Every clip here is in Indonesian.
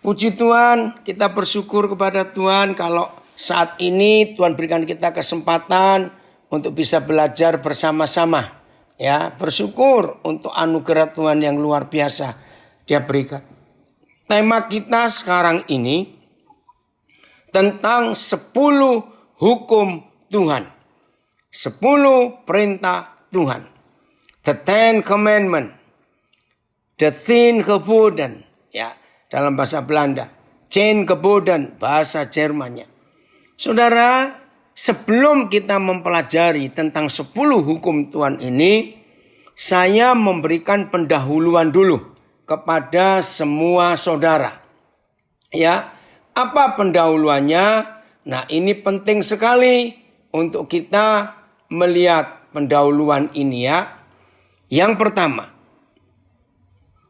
Puji Tuhan, kita bersyukur kepada Tuhan kalau saat ini Tuhan berikan kita kesempatan untuk bisa belajar bersama-sama. Ya, bersyukur untuk anugerah Tuhan yang luar biasa Dia berikan. Tema kita sekarang ini tentang 10 hukum Tuhan. 10 perintah Tuhan. The Ten Commandments. The Ten Geboden. Ya, dalam bahasa Belanda. 10 Geboden, bahasa Jermannya. Saudara, sebelum kita mempelajari tentang 10 hukum Tuhan ini, saya memberikan pendahuluan dulu kepada semua saudara. Ya, apa pendahuluannya? Nah, ini penting sekali untuk kita melihat pendahuluan ini ya. Yang pertama,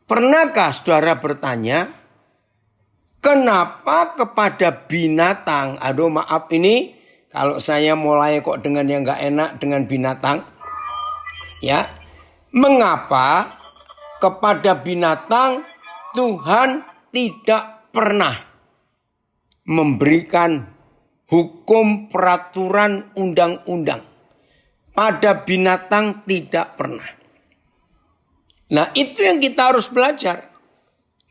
pernahkah saudara bertanya, kenapa kepada binatang, aduh maaf ini kalau saya mulai kok dengan yang gak enak dengan binatang. Ya, mengapa kepada binatang Tuhan tidak pernah memberikan hukum, peraturan, undang-undang. Pada binatang tidak pernah. Nah, itu yang kita harus belajar.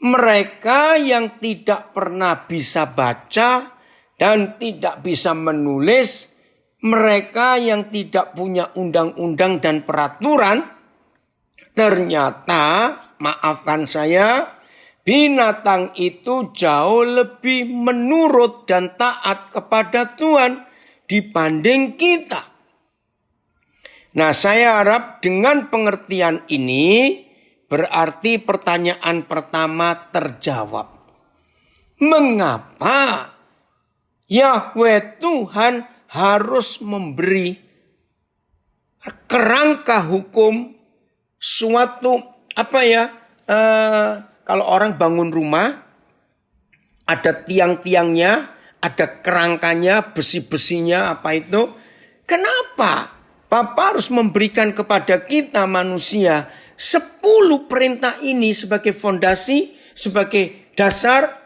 Mereka yang tidak pernah bisa baca dan tidak bisa menulis, mereka yang tidak punya undang-undang dan peraturan, ternyata, maafkan saya, binatang itu jauh lebih menurut dan taat kepada Tuhan dibanding kita. Nah, saya harap dengan pengertian ini berarti pertanyaan pertama terjawab. Mengapa Yahweh Tuhan harus memberi kerangka hukum suatu kalau orang bangun rumah, ada tiang-tiangnya, ada kerangkanya, besi-besinya, apa itu. Kenapa Bapa harus memberikan kepada kita manusia 10 perintah ini sebagai fondasi, sebagai dasar.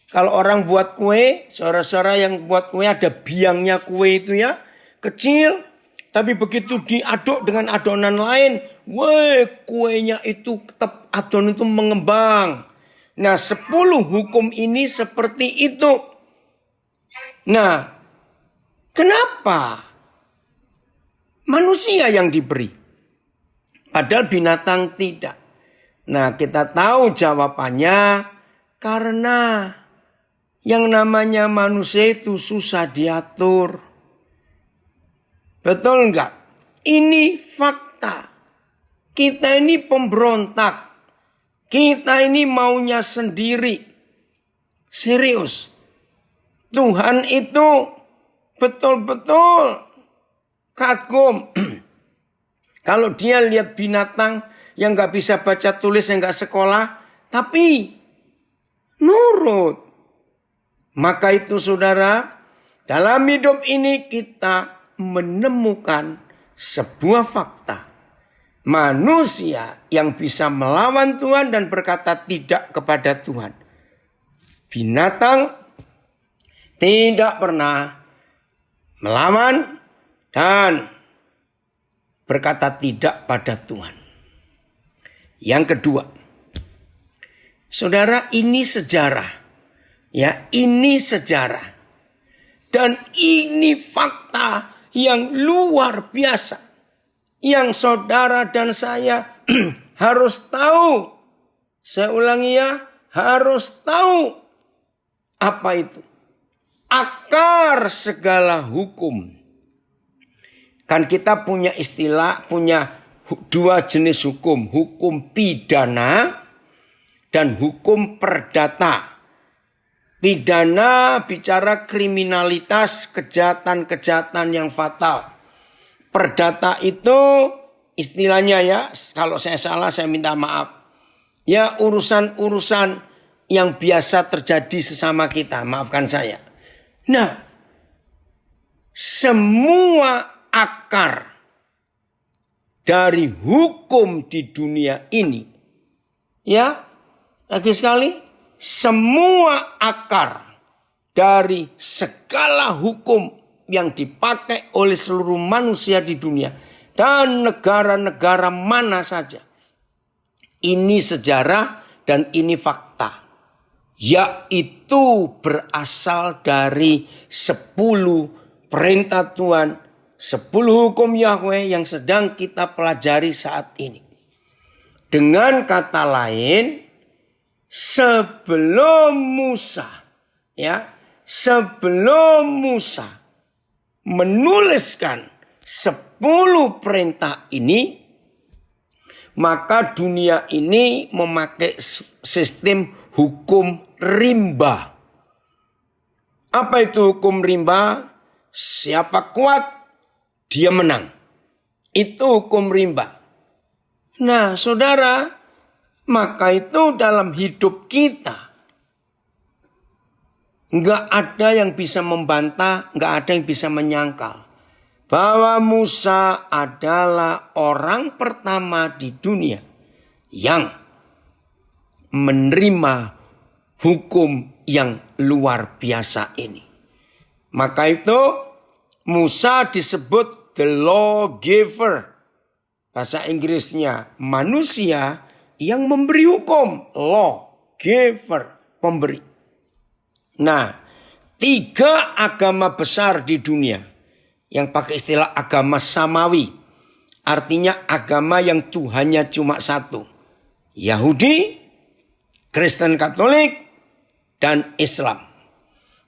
Kalau orang buat kue, saudara-saudara yang buat kue ada biangnya kue itu ya, kecil. Tapi begitu diaduk dengan adonan lain, kuenya itu tetap adonan itu mengembang. Nah, 10 hukum ini seperti itu. Nah, kenapa manusia yang diberi? Padahal binatang tidak. Nah, kita tahu jawabannya karena yang namanya manusia itu susah diatur. Betul enggak? Ini fakta. Kita ini pemberontak. Kita ini maunya sendiri. Serius. Tuhan itu betul-betul kagum. Kalau dia lihat binatang yang gak bisa baca tulis, yang gak sekolah, tapi nurut. Maka itu saudara, dalam hidup ini kita menemukan sebuah fakta. Manusia yang bisa melawan Tuhan dan berkata tidak kepada Tuhan. Binatang tidak pernah melawan dan berkata tidak pada Tuhan. Yang kedua, saudara, ini sejarah. Ya, ini sejarah. Dan ini fakta yang luar biasa. Yang saudara dan saya harus tahu. Saya ulangi ya, harus tahu. Apa itu? Akar segala hukum. Kan kita punya istilah, punya 2 jenis hukum. Hukum pidana dan hukum perdata. Pidana bicara kriminalitas, kejahatan-kejahatan yang fatal. Perdata itu istilahnya ya, kalau saya salah saya minta maaf. Ya, urusan-urusan yang biasa terjadi sesama kita, maafkan saya. Nah, semua akar dari hukum di dunia ini, ya, lagi sekali, semua akar dari segala hukum yang dipakai oleh seluruh manusia di dunia dan negara-negara mana saja. Ini sejarah dan ini fakta. Yaitu berasal dari 10 perintah Tuhan, 10 hukum Yahweh yang sedang kita pelajari saat ini. Dengan kata lain, sebelum Musa menuliskan 10 perintah ini, maka dunia ini memakai sistem hukum rimba. Apa itu hukum rimba? Siapa kuat, dia menang. Itu hukum rimba. Nah, saudara, maka itu dalam hidup kita nggak ada yang bisa membantah, nggak ada yang bisa menyangkal bahwa Musa adalah orang pertama di dunia yang menerima hukum yang luar biasa ini. Maka itu Musa disebut the lawgiver. Bahasa Inggrisnya manusia yang memberi hukum. Lawgiver, pemberi. Nah, 3 agama besar di dunia yang pakai istilah agama samawi. Artinya agama yang Tuhannya cuma satu. Yahudi, Kristen Katolik, dan Islam.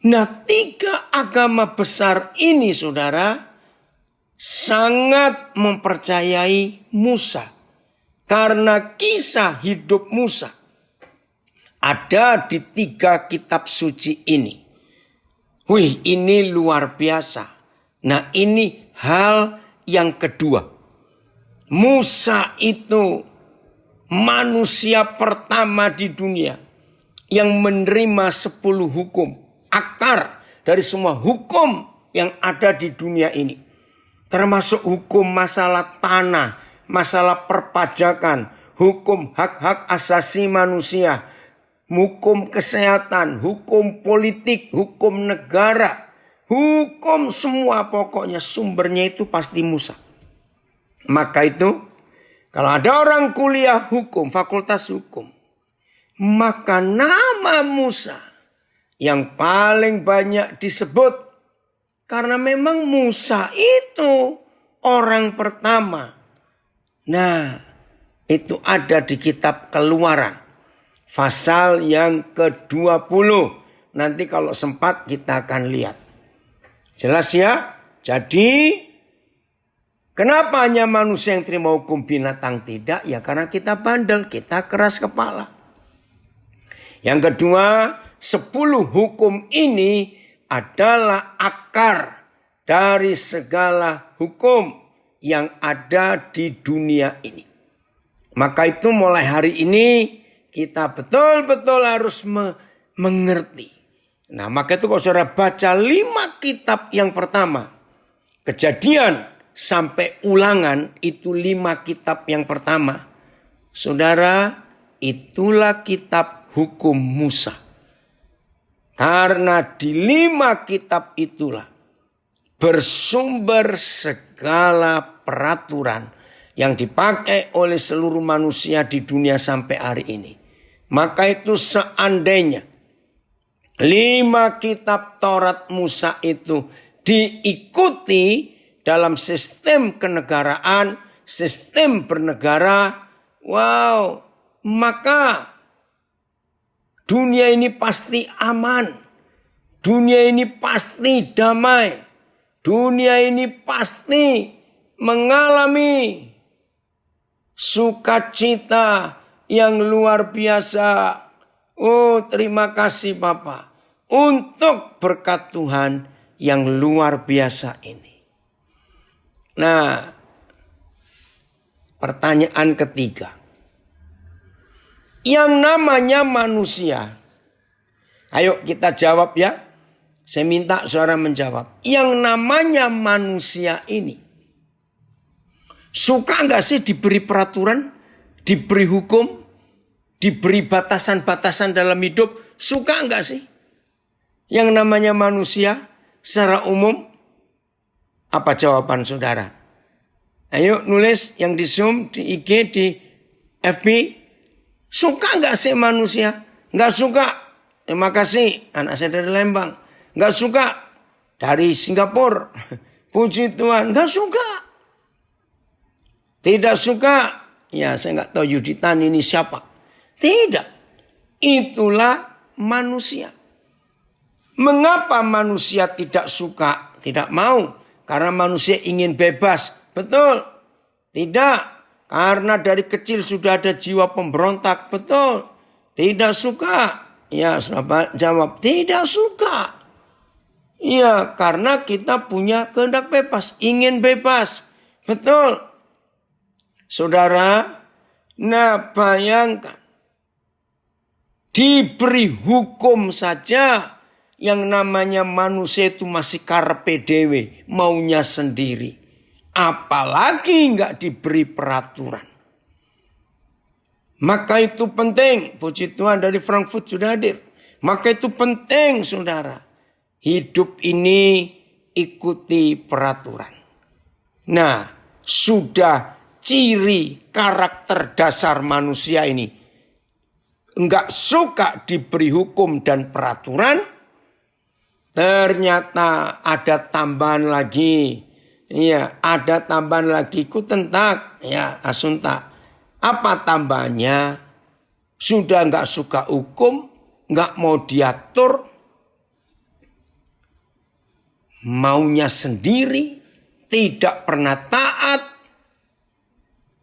Nah, 3 agama besar ini, saudara, sangat mempercayai Musa. Karena kisah hidup Musa ada di 3 kitab suci ini. Wih, ini luar biasa. Nah, ini hal yang kedua. Musa itu manusia pertama di dunia yang menerima 10 hukum. Akar dari semua hukum yang ada di dunia ini. Termasuk hukum masalah tanah, masalah perpajakan, hukum hak-hak asasi manusia, hukum kesehatan, hukum politik, hukum negara, hukum semua, pokoknya sumbernya itu pasti Musa. Maka itu kalau ada orang kuliah hukum, fakultas hukum, maka nama Musa yang paling banyak disebut karena memang Musa itu orang pertama. Nah, itu ada di kitab Keluaran. Pasal yang ke-20. Nanti kalau sempat kita akan lihat. Jelas ya? Jadi, kenapa hanya manusia yang terima hukum, binatang tidak? Ya karena kita bandel, kita keras kepala. Yang kedua, 10 hukum ini adalah akar dari segala hukum yang ada di dunia ini. Maka itu mulai hari ini kita betul-betul harus mengerti. Nah, maka itu kalau saudara baca 5 kitab yang pertama, Kejadian sampai Ulangan itu 5 kitab yang pertama. Saudara, itulah kitab hukum Musa. Karena di 5 kitab itulah bersumber segala peraturan yang dipakai oleh seluruh manusia di dunia sampai hari ini. Maka itu seandainya 5 kitab Taurat Musa itu diikuti dalam sistem kenegaraan, sistem bernegara, wow, maka dunia ini pasti aman. Dunia ini pasti damai. Dunia ini pasti mengalami sukacita yang luar biasa. Oh, terima kasih Bapak untuk berkat Tuhan yang luar biasa ini. Nah, pertanyaan ketiga. Yang namanya manusia. Ayo kita jawab ya. Saya minta saudara menjawab. Yang namanya manusia ini. Suka gak sih diberi peraturan? Diberi hukum? diberi batasan-batasan dalam hidup, suka enggak sih? Yang namanya manusia secara umum, apa jawaban saudara? Ayo nulis yang di Zoom, di IG, di FB. Suka enggak sih manusia? Enggak suka. Terima kasih, anak saya dari Lembang. Enggak suka. Dari Singapura. Puji Tuhan, enggak suka. Tidak suka. Ya, saya enggak tahu Yuditan ini siapa. Tidak. Itulah manusia. Mengapa manusia tidak suka, tidak mau? Karena manusia ingin bebas. Betul. Tidak. Karena dari kecil sudah ada jiwa pemberontak. Betul. Tidak suka. Ya, sudah jawab. Tidak suka. Ya, karena kita punya kehendak bebas. Ingin bebas. Betul. Saudara, nah bayangkan. Diberi hukum saja. Yang namanya manusia itu masih karpe dewe. Maunya sendiri. Apalagi nggak diberi peraturan. Maka itu penting. Puji Tuhan dari Frankfurt sudah hadir. Maka itu penting saudara. Hidup ini ikuti peraturan. Nah, sudah ciri karakter dasar manusia ini. Enggak suka diberi hukum dan peraturan. Ternyata ada tambahan lagi. Iya, ada tambahan lagi. Kutentak. Ya, asunta. Apa tambahannya? Sudah enggak suka hukum. Enggak mau diatur. Maunya sendiri. Tidak pernah taat.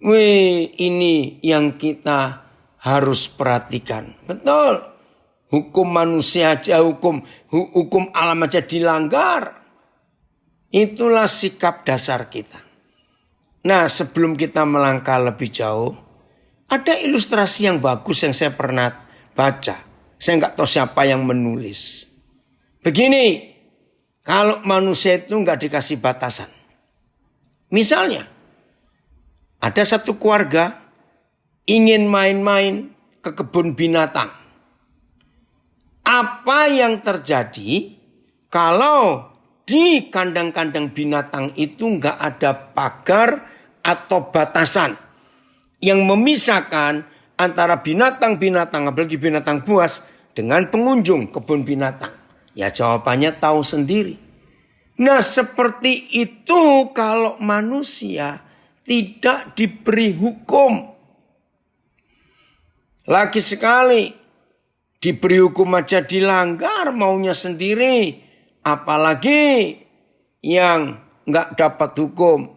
Wih, ini yang kita harus perhatikan. Betul. Hukum manusia aja, hukum alam aja dilanggar. Itulah sikap dasar kita. Nah, sebelum kita melangkah lebih jauh, ada ilustrasi yang bagus yang saya pernah baca. Saya nggak tahu siapa yang menulis. Begini, kalau manusia itu nggak dikasih batasan. Misalnya, ada satu keluarga ingin main-main ke kebun binatang. Apa yang terjadi kalau di kandang-kandang binatang itu nggak ada pagar atau batasan yang memisahkan antara binatang-binatang, apalagi binatang buas, dengan pengunjung kebun binatang? Ya jawabannya tahu sendiri. Nah seperti itu kalau manusia tidak diberi hukum. Lagi sekali. Diberi hukum aja dilanggar maunya sendiri. Apalagi yang nggak dapat hukum.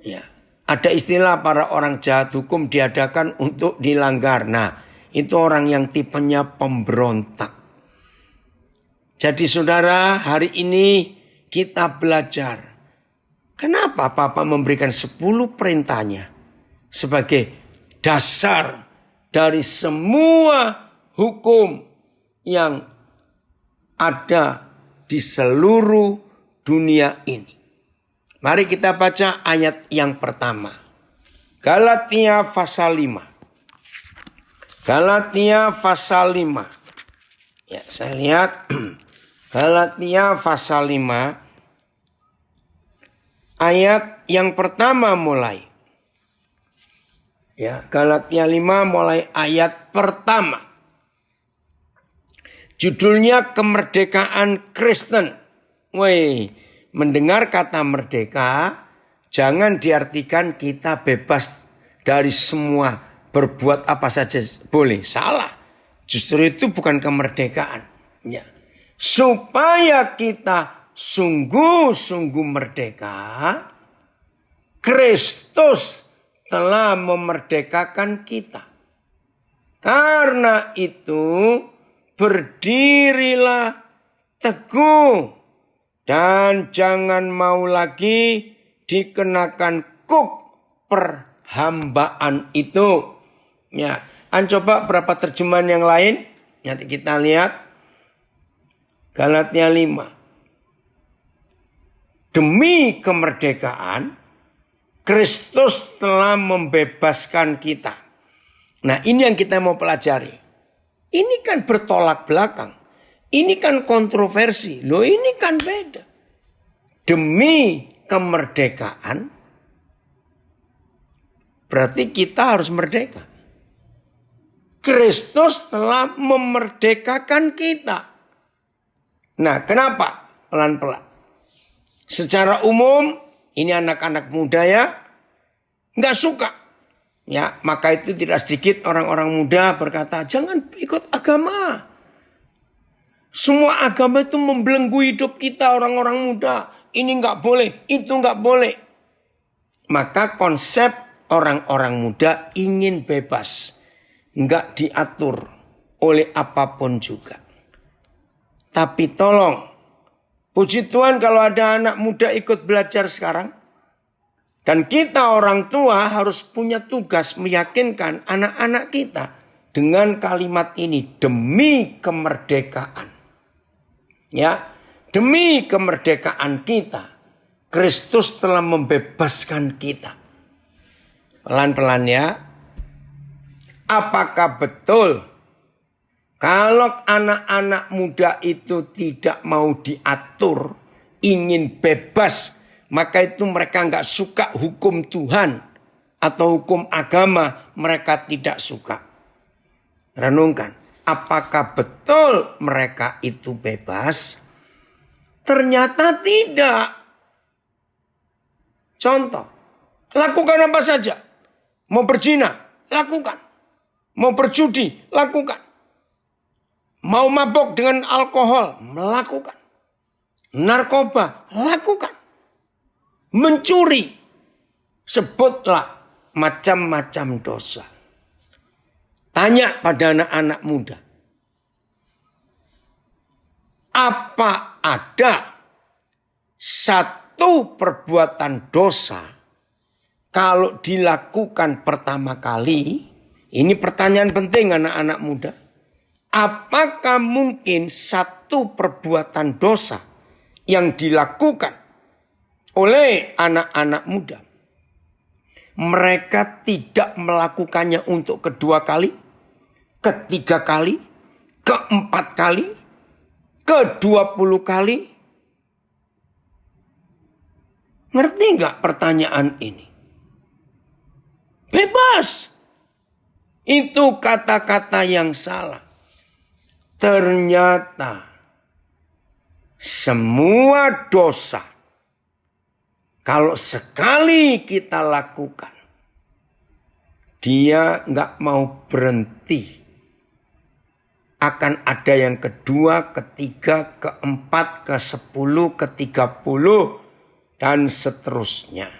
Ya, ada istilah para orang jahat hukum diadakan untuk dilanggar. Nah, itu orang yang tipenya pemberontak. Jadi saudara, hari ini kita belajar. Kenapa Papa memberikan 10 perintahnya sebagai dasar dari semua hukum yang ada di seluruh dunia ini. Mari kita baca ayat yang pertama. Galatia pasal 5. Galatia pasal 5. Ya, saya lihat Galatia pasal 5 ayat yang pertama mulai. Ya, Galatia 5 mulai ayat pertama. Judulnya kemerdekaan Kristen. Woi, mendengar kata merdeka, jangan diartikan kita bebas dari semua, berbuat apa saja boleh. Salah. Justru itu bukan kemerdekaan. Ya. Supaya kita sungguh-sungguh merdeka, Kristus telah memerdekakan kita. Karena itu berdirilah teguh dan jangan mau lagi dikenakan kuk perhambaan itu. Ya, coba berapa terjemahan yang lain? Nanti kita lihat. Galatia 5. Demi kemerdekaan Kristus telah membebaskan kita. Nah, ini yang kita mau pelajari. Ini kan bertolak belakang. Ini kan kontroversi. Loh, ini kan beda. Demi kemerdekaan, berarti kita harus merdeka. Kristus telah memerdekakan kita. Nah, kenapa? Pelan-pelan. Secara umum, ini anak-anak muda ya, nggak suka. Ya, maka itu tidak sedikit orang-orang muda berkata, jangan ikut agama. Semua agama itu membelenggu hidup kita orang-orang muda. Ini nggak boleh, itu nggak boleh. Maka konsep orang-orang muda ingin bebas. Nggak diatur oleh apapun juga. Tapi tolong, puji Tuhan kalau ada anak muda ikut belajar sekarang. Dan kita orang tua harus punya tugas meyakinkan anak-anak kita dengan kalimat ini, demi kemerdekaan. Ya, demi kemerdekaan kita, Kristus telah membebaskan kita. Pelan-pelan ya. Apakah betul kalau anak-anak muda itu tidak mau diatur, ingin bebas, maka itu mereka nggak suka hukum Tuhan atau hukum agama, mereka tidak suka. Renungkan, apakah betul mereka itu bebas? Ternyata tidak. Contoh, lakukan apa saja. Mau berzina, lakukan. Mau berjudi, lakukan. Mau mabok dengan alkohol, melakukan. Narkoba, lakukan. Mencuri, sebutlah macam-macam dosa. Tanya pada anak-anak muda. Apa ada satu perbuatan dosa kalau dilakukan pertama kali? Ini pertanyaan penting anak-anak muda. Apakah mungkin satu perbuatan dosa yang dilakukan oleh anak-anak muda, mereka tidak melakukannya untuk kedua kali, ketiga kali, keempat kali, ke-20 kali? Ngerti nggak pertanyaan ini? Bebas. Itu kata-kata yang salah. Ternyata semua dosa, kalau sekali kita lakukan, dia nggak mau berhenti. Akan ada yang kedua, ketiga, keempat, ke-10, ke-30, dan seterusnya.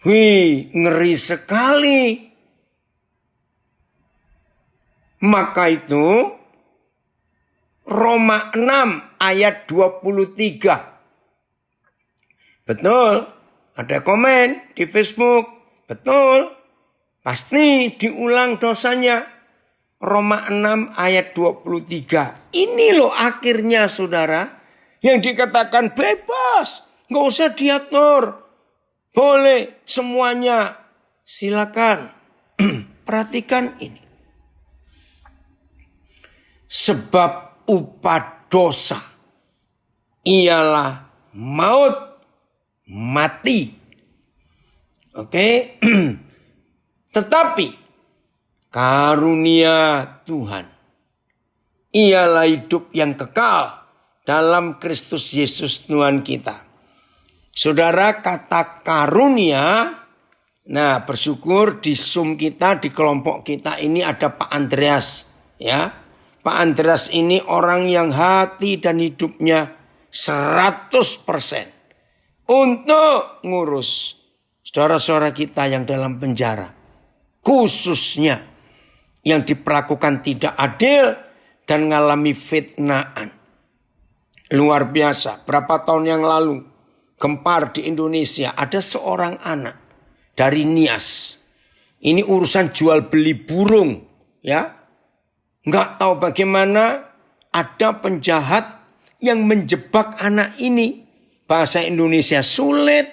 Wih, ngeri sekali. Maka itu Roma 6 ayat 23. Betul, ada komen di Facebook. Betul, pasti diulang dosanya. Roma 6 ayat 23. Ini loh akhirnya saudara, yang dikatakan bebas, nggak usah diatur. Boleh semuanya, silakan. Perhatikan ini. Sebab upah dosa ialah maut, mati. Oke. Tetapi karunia Tuhan ialah hidup yang kekal dalam Kristus Yesus Tuhan kita. Saudara, kata karunia, nah bersyukur di Zoom kita, di kelompok kita ini ada Pak Andreas. Ya, Pak Andreas ini orang yang hati dan hidupnya 100% untuk ngurus saudara-saudara kita yang dalam penjara. Khususnya yang diperlakukan tidak adil dan mengalami fitnaan. Luar biasa, berapa tahun yang lalu gempar di Indonesia, ada seorang anak dari Nias. Ini urusan jual beli burung, ya. Nggak tahu bagaimana ada penjahat yang menjebak anak ini. Bahasa Indonesia sulit,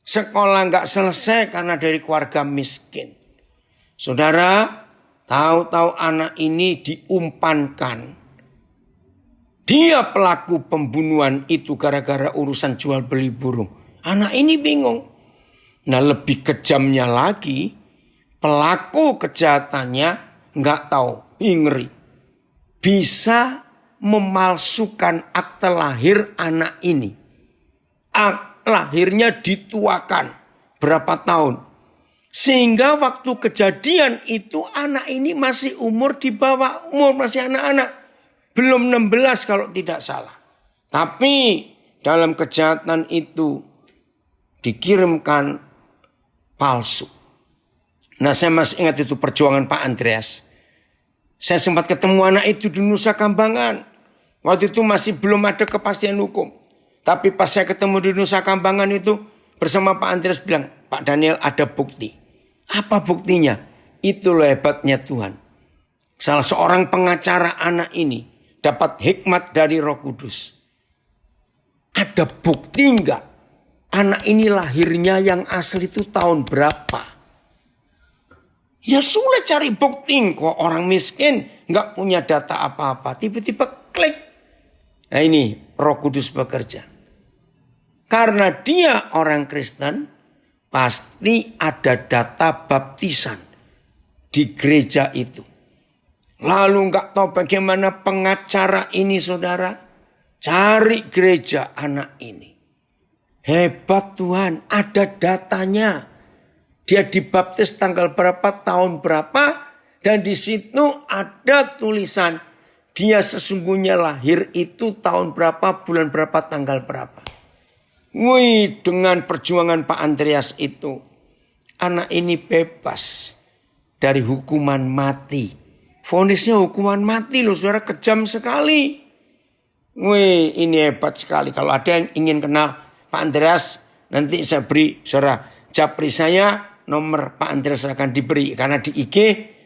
Sekolah nggak selesai karena dari keluarga miskin. Saudara, tahu-tahu anak ini diumpankan. Dia pelaku pembunuhan itu gara-gara urusan jual beli burung. Anak ini bingung. Nah, lebih kejamnya lagi, pelaku kejahatannya nggak tahu, ngeri. Bisa memalsukan akte lahir anak ini. Lahirnya dituakan berapa tahun. Sehingga waktu kejadian itu anak ini masih umur di bawah umur, masih anak-anak. Belum 16 kalau tidak salah. Tapi dalam kejahatan itu dikirimkan palsu. Nah, saya masih ingat itu perjuangan Pak Andreas. Saya sempat ketemu anak itu di Nusa Kambangan. Waktu itu masih belum ada kepastian hukum. Tapi pas saya ketemu di Nusa Kambangan itu bersama Pak Andreas bilang, Pak Daniel ada bukti. Apa buktinya? Itu loh hebatnya Tuhan. Salah seorang pengacara anak ini dapat hikmat dari Roh Kudus. Ada bukti enggak? Anak ini lahirnya yang asli itu tahun berapa? Ya sulit cari bukti kok, orang miskin enggak punya data apa-apa. Tiba-tiba klik. Nah ini Roh Kudus bekerja. Karena dia orang Kristen, pasti ada data baptisan di gereja itu. Lalu nggak tahu bagaimana pengacara ini saudara, cari gereja anak ini. Hebat Tuhan, ada datanya. Dia dibaptis tanggal berapa, tahun berapa, dan di situ ada tulisan dia sesungguhnya lahir itu tahun berapa, bulan berapa, tanggal berapa. Wih, dengan perjuangan Pak Andreas itu, anak ini bebas dari hukuman mati. Vonisnya hukuman mati loh, saudara, kejam sekali. Wih, ini hebat sekali. Kalau ada yang ingin kenal Pak Andreas, nanti saya beri, saudara, japri saya, nomor Pak Andreas akan diberi. Karena di IG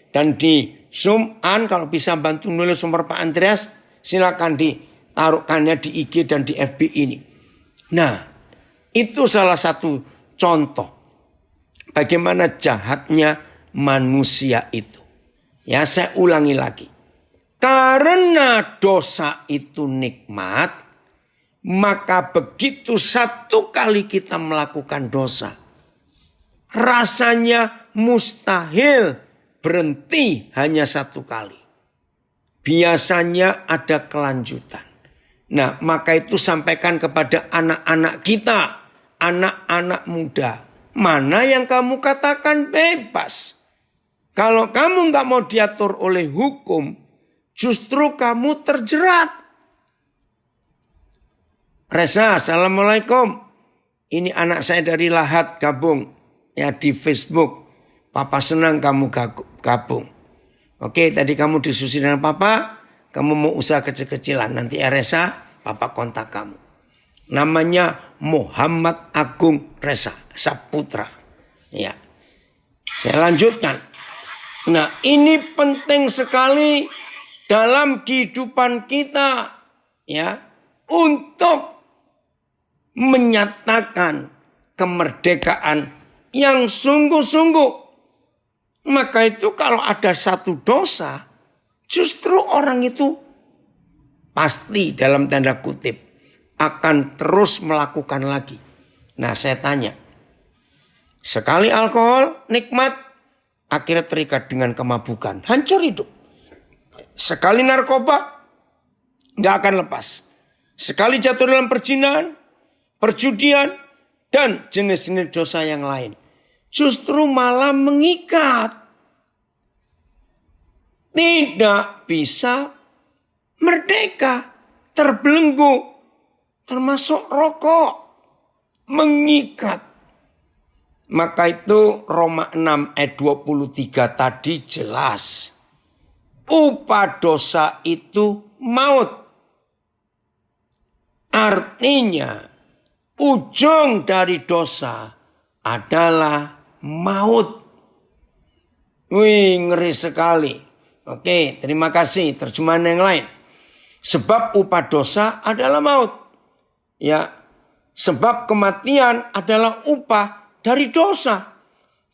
dan di Zoom, kalau bisa bantu nulis nomor Pak Andreas, silakan ditaruhkannya di IG dan di FB ini. Nah, itu salah satu contoh bagaimana jahatnya manusia itu. Ya, saya ulangi lagi. Karena dosa itu nikmat, maka begitu satu kali kita melakukan dosa, rasanya mustahil berhenti hanya satu kali. Biasanya ada kelanjutan. Nah, maka itu sampaikan kepada anak-anak kita, anak-anak muda. Mana yang kamu katakan bebas? Kalau kamu nggak mau diatur oleh hukum, justru kamu terjerat. Reza, assalamualaikum. Ini anak saya dari Lahat gabung ya di Facebook. Papa senang kamu gabung. Oke, tadi kamu diskusi dengan papa. Kamu mau usaha kecil-kecilan, nanti Reza, papa kontak kamu. Namanya Muhammad Agung Reza Saputra. Ya, saya lanjutkan. Nah, ini penting sekali dalam kehidupan kita, ya, untuk menyatakan kemerdekaan yang sungguh-sungguh. Maka itu kalau ada satu dosa, justru orang itu pasti dalam tanda kutip akan terus melakukan lagi. Nah, saya tanya, sekali alkohol nikmat, akhirnya terikat dengan kemabukan, hancur hidup. Sekali narkoba, nggak akan lepas. Sekali jatuh dalam perzinahan, perjudian, dan jenis-jenis dosa yang lain, justru malah mengikat. Tidak bisa merdeka, terbelenggu, termasuk rokok, mengikat. Maka itu Roma 6 ayat 23 tadi jelas. Upah dosa itu maut. Artinya ujung dari dosa adalah maut. Wih, ngeri sekali. Oke, terima kasih. Terjemahan yang lain. Sebab upah dosa adalah maut. Ya, Sebab kematian adalah upah dari dosa.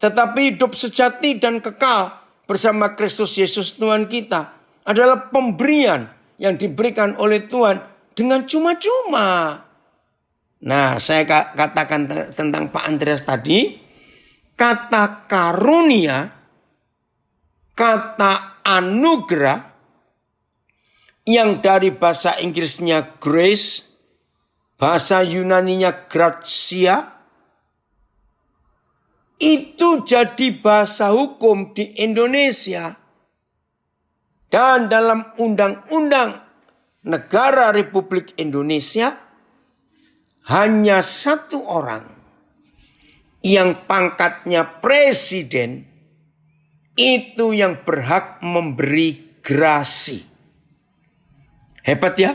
Tetapi hidup sejati dan kekal bersama Kristus Yesus Tuhan kita adalah pemberian yang diberikan oleh Tuhan dengan cuma-cuma. Nah, saya katakan tentang Pak Andreas tadi, kata karunia, kata anugerah, yang dari bahasa Inggrisnya grace, bahasa Yunaninya gratia, itu jadi bahasa hukum di Indonesia. Dan dalam Undang-Undang Negara Republik Indonesia, hanya satu orang yang pangkatnya presiden itu yang berhak memberi grasi. Hebat ya?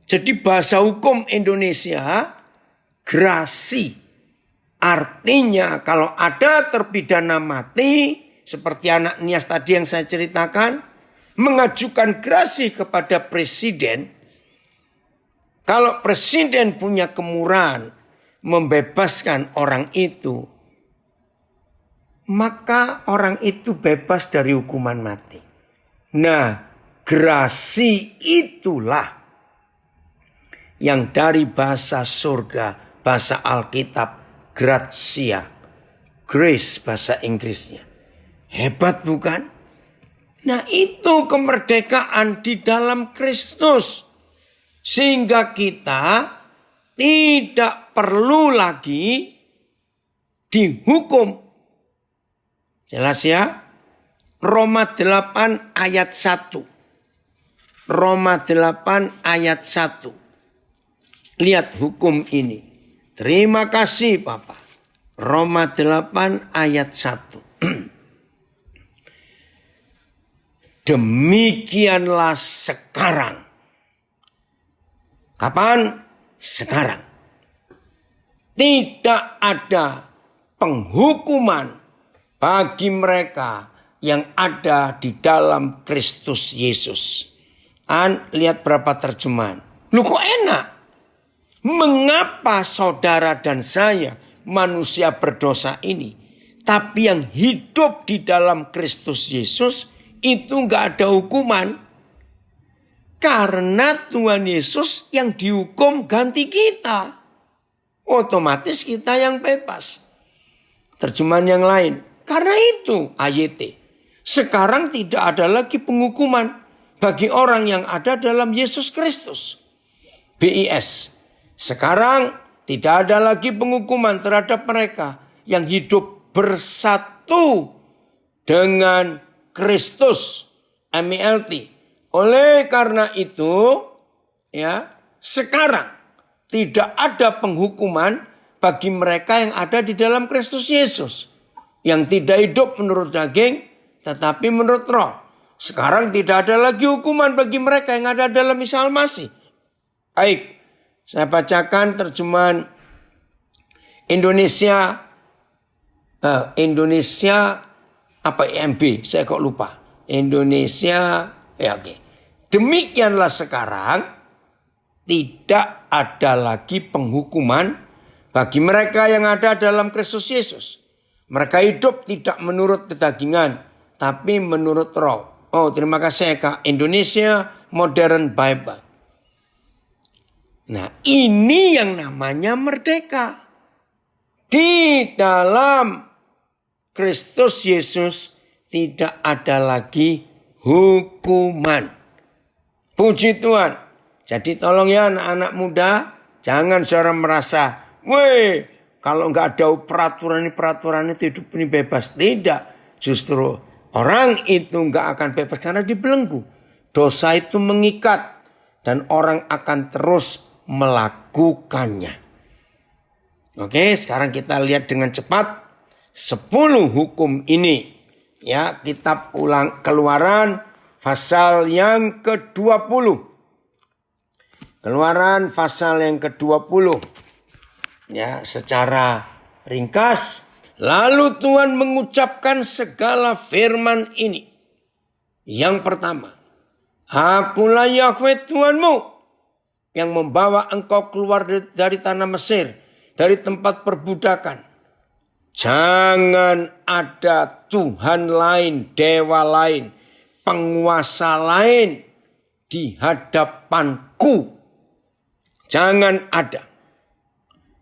Jadi bahasa hukum Indonesia, grasi. Artinya kalau ada terpidana mati, seperti anak Nias tadi yang saya ceritakan, mengajukan grasi kepada presiden. Kalau presiden punya kemurahan membebaskan orang itu, maka orang itu bebas dari hukuman mati. Nah, grasi itulah yang dari bahasa surga, bahasa Alkitab, gratia, grace bahasa Inggrisnya. Hebat bukan? Nah, itu kemerdekaan di dalam Kristus. Sehingga kita tidak perlu lagi dihukum. Jelas ya? Roma 8 ayat 1. Roma 8 ayat 1. Lihat hukum ini. Terima kasih Papa. Roma 8 ayat 1. Demikianlah sekarang. Kapan? Sekarang. Tidak ada penghukuman bagi mereka yang ada di dalam Kristus Yesus. Lihat berapa terjemahan. Loh kok enak? Mengapa saudara dan saya manusia berdosa ini, tapi yang hidup di dalam Kristus Yesus itu gak ada hukuman? Karena Tuhan Yesus yang dihukum ganti kita. Otomatis kita yang bebas. Terjemahan yang lain. Karena itu AYT. Sekarang tidak ada lagi penghukuman bagi orang yang ada dalam Yesus Kristus. BIS. Sekarang tidak ada lagi penghukuman terhadap mereka yang hidup bersatu dengan Kristus. MELT. Oleh karena itu, ya, sekarang tidak ada penghukuman bagi mereka yang ada di dalam Kristus Yesus. Yang tidak hidup menurut daging, tetapi menurut roh. Sekarang tidak ada lagi hukuman bagi mereka yang ada dalam Isa Al-Masih. Baik, saya bacakan terjemahan Indonesia apa IMB, saya kok lupa. Indonesia, ya oke. Demikianlah sekarang tidak ada lagi penghukuman bagi mereka yang ada dalam Kristus Yesus. Mereka hidup tidak menurut kedagingan, tapi menurut roh. Oh, terima kasih Kak. Indonesia Modern Bible. Nah, ini yang namanya merdeka. Di dalam Kristus Yesus tidak ada lagi hukuman. Puji Tuhan. Jadi tolong ya anak-anak muda, jangan saudara merasa, weh, kalau nggak ada peraturan itu hidup ini bebas. Tidak. Justru orang itu nggak akan bebas karena dibelenggu. Dosa itu mengikat dan orang akan terus melakukannya. Oke, sekarang kita lihat dengan cepat 10 hukum ini. Ya, kitab Keluaran pasal yang ke-20. Keluaran pasal yang ke-20. Ya, secara ringkas. Lalu Tuhan mengucapkan segala firman ini. Yang pertama. Akulah Yahweh Tuhanmu yang membawa engkau keluar dari tanah Mesir, dari tempat perbudakan. Jangan ada Tuhan lain, dewa lain, penguasa lain di hadapanku. Jangan ada.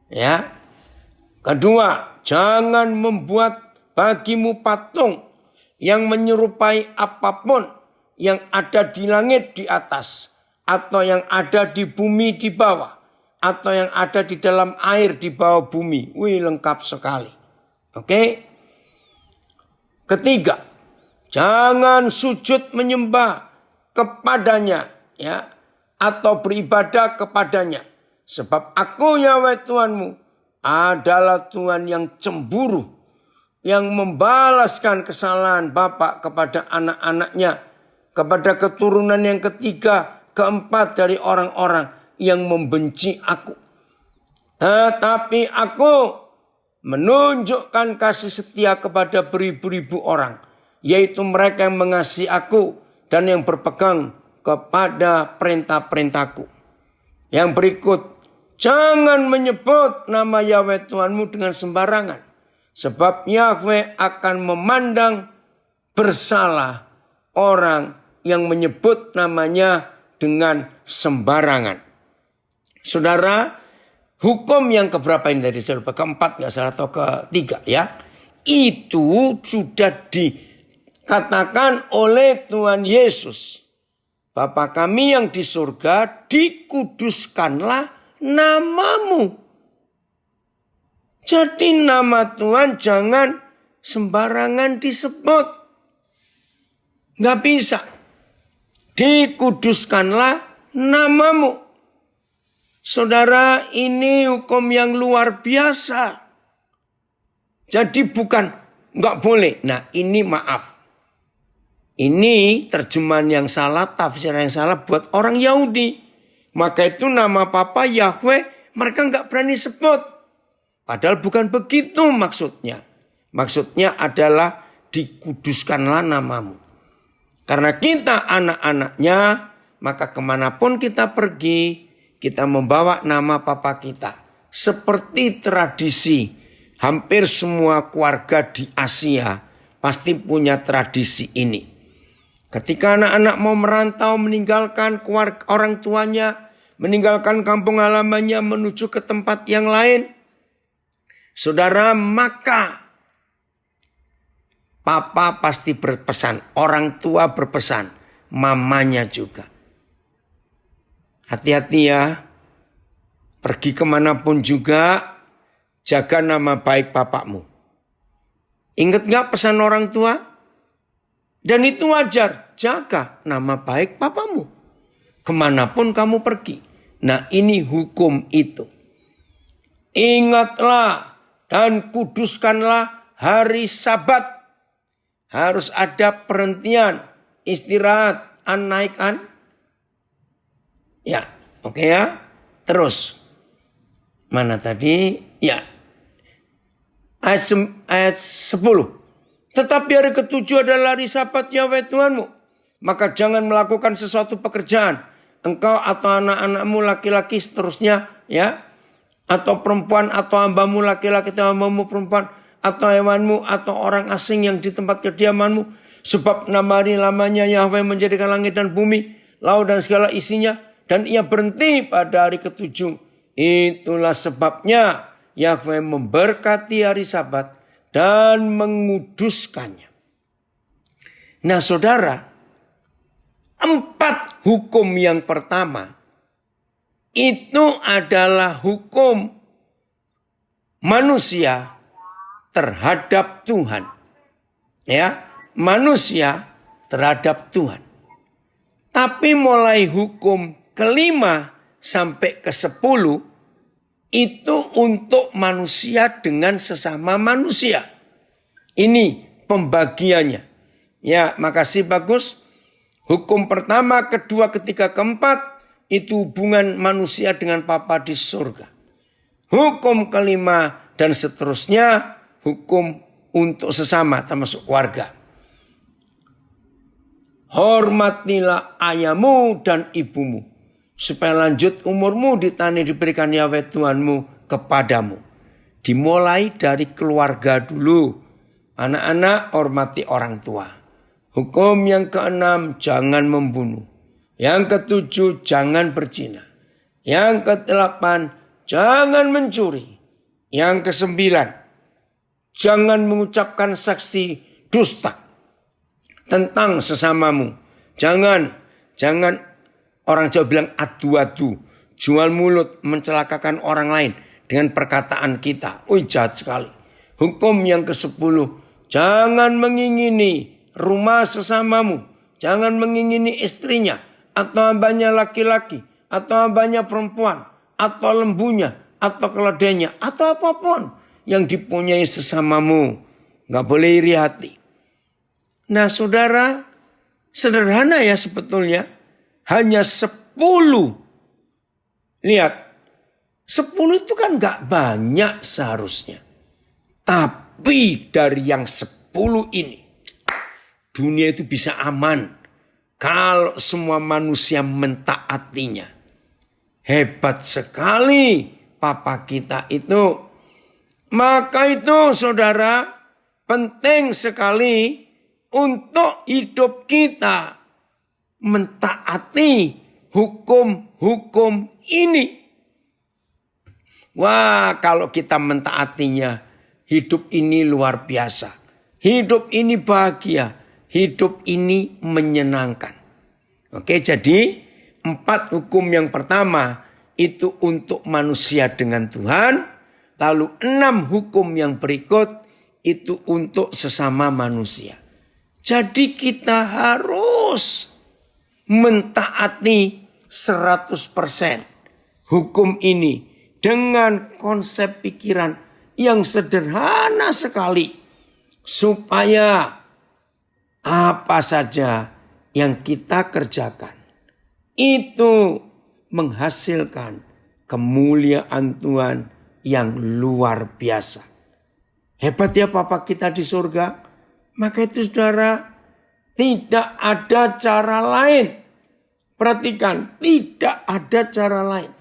Ya. Kedua, jangan membuat bagimu patung yang menyerupai apapun yang ada di langit di atas, atau yang ada di bumi di bawah, atau yang ada di dalam air di bawah bumi. Wih, lengkap sekali. Oke. Ketiga, jangan sujud menyembah kepadanya, ya, atau beribadah kepadanya. Sebab aku Yahweh Tuhanmu adalah Tuhan yang cemburu, yang membalaskan kesalahan bapak kepada anak-anaknya, kepada keturunan yang ketiga, keempat dari orang-orang yang membenci aku. Tetapi aku menunjukkan kasih setia kepada beribu-ribu orang, yaitu mereka yang mengasihi aku dan yang berpegang kepada perintah-perintahku. Yang berikut, jangan menyebut nama Yahweh Tuhanmu dengan sembarangan, sebab Yahweh akan memandang bersalah orang yang menyebut namanya dengan sembarangan. Saudara, hukum yang keberapa ini tadi? Keempat nggak salah atau ketiga ya? Itu sudah dikatakan oleh Tuhan Yesus. Bapa kami yang di surga, dikuduskanlah namamu. Jadi nama Tuhan jangan sembarangan disebut. Nggak bisa. Dikuduskanlah namamu. Saudara, ini hukum yang luar biasa. Jadi bukan nggak boleh. Nah, ini maaf. Ini terjemahan yang salah, tafsiran yang salah buat orang Yahudi. Maka itu nama Papa Yahweh mereka nggak berani sebut. Padahal bukan begitu maksudnya. Maksudnya adalah dikuduskanlah namamu. Karena kita anak-anaknya, maka kemanapun kita pergi, kita membawa nama Papa kita. Seperti tradisi, hampir semua keluarga di Asia pasti punya tradisi ini. Ketika anak-anak mau merantau, meninggalkan keluarga, orang tuanya, meninggalkan kampung halamannya menuju ke tempat yang lain, saudara, maka Papa pasti berpesan, orang tua berpesan, mamanya juga. Hati-hati ya, pergi kemanapun juga, jaga nama baik bapakmu. Ingat gak pesan orang tua? Dan itu wajar, jaga nama baik papamu. Kemanapun kamu pergi. Nah, ini hukum itu. Ingatlah dan kuduskanlah hari Sabat. Harus ada perhentian, istirahat, naik-an. Ya, oke ya. Terus. Mana tadi? Ya. Ayat 10. Tetapi hari ketujuh adalah hari Sabat Yahweh Tuhanmu. Maka jangan melakukan sesuatu pekerjaan. Engkau atau anak-anakmu laki-laki seterusnya, ya. Atau perempuan atau hambamu laki-laki atau hambamu perempuan. Atau hewanmu atau orang asing yang di tempat kediamanmu. Sebab nama hari lamanya Yahweh menjadikan langit dan bumi, laut dan segala isinya. Dan ia berhenti pada hari ketujuh. Itulah sebabnya Yahweh memberkati hari Sabat dan menguduskannya. Nah saudara, 4 hukum yang pertama itu adalah hukum manusia terhadap Tuhan. Ya, manusia terhadap Tuhan. Tapi mulai hukum kelima sampai ke-10 itu untuk manusia dengan sesama manusia. Ini pembagiannya. Ya, makasih bagus. Hukum pertama, kedua, ketiga, keempat itu hubungan manusia dengan Bapa di surga. Hukum kelima dan seterusnya hukum untuk sesama termasuk keluarga. Hormatilah ayahmu dan ibumu. supaya lanjut umurmu di tanah diberikan Yahweh Tuhanmu kepadamu. Dimulai dari keluarga dulu. Anak-anak hormati orang tua. Hukum yang keenam, jangan membunuh. Yang ketujuh, jangan berzina. Yang kedelapan, jangan mencuri. Yang kesembilan, jangan mengucapkan saksi dusta tentang sesamamu. Jangan orang Jawa bilang adu-adu, jual mulut, mencelakakan orang lain dengan perkataan kita. Jahat sekali. Hukum yang ke-10, jangan mengingini rumah sesamamu. Jangan mengingini istrinya, atau hambanya laki-laki, atau hambanya perempuan, atau lembunya, atau keledainya, atau apapun yang dipunyai sesamamu. Gak boleh iri hati. Nah saudara, sederhana ya sebetulnya. Hanya 10. Lihat, 10 itu kan gak banyak seharusnya. Tapi dari yang 10 ini, dunia itu bisa aman kalau semua manusia mentaatinya. Hebat sekali Papa kita itu. Maka itu saudara, penting sekali untuk hidup kita mentaati hukum-hukum ini. Wah, kalau kita mentaatinya, hidup ini luar biasa. Hidup ini bahagia. Hidup ini menyenangkan. Oke, jadi 4 hukum yang pertama itu untuk manusia dengan Tuhan. Lalu 6 hukum yang berikut itu untuk sesama manusia. Jadi kita harus mentaati 100% hukum ini dengan konsep pikiran yang sederhana sekali, supaya apa saja yang kita kerjakan itu menghasilkan kemuliaan Tuhan yang luar biasa. Hebat ya Papa kita di surga. Maka itu saudara, tidak ada cara lain. Perhatikan, tidak ada cara lain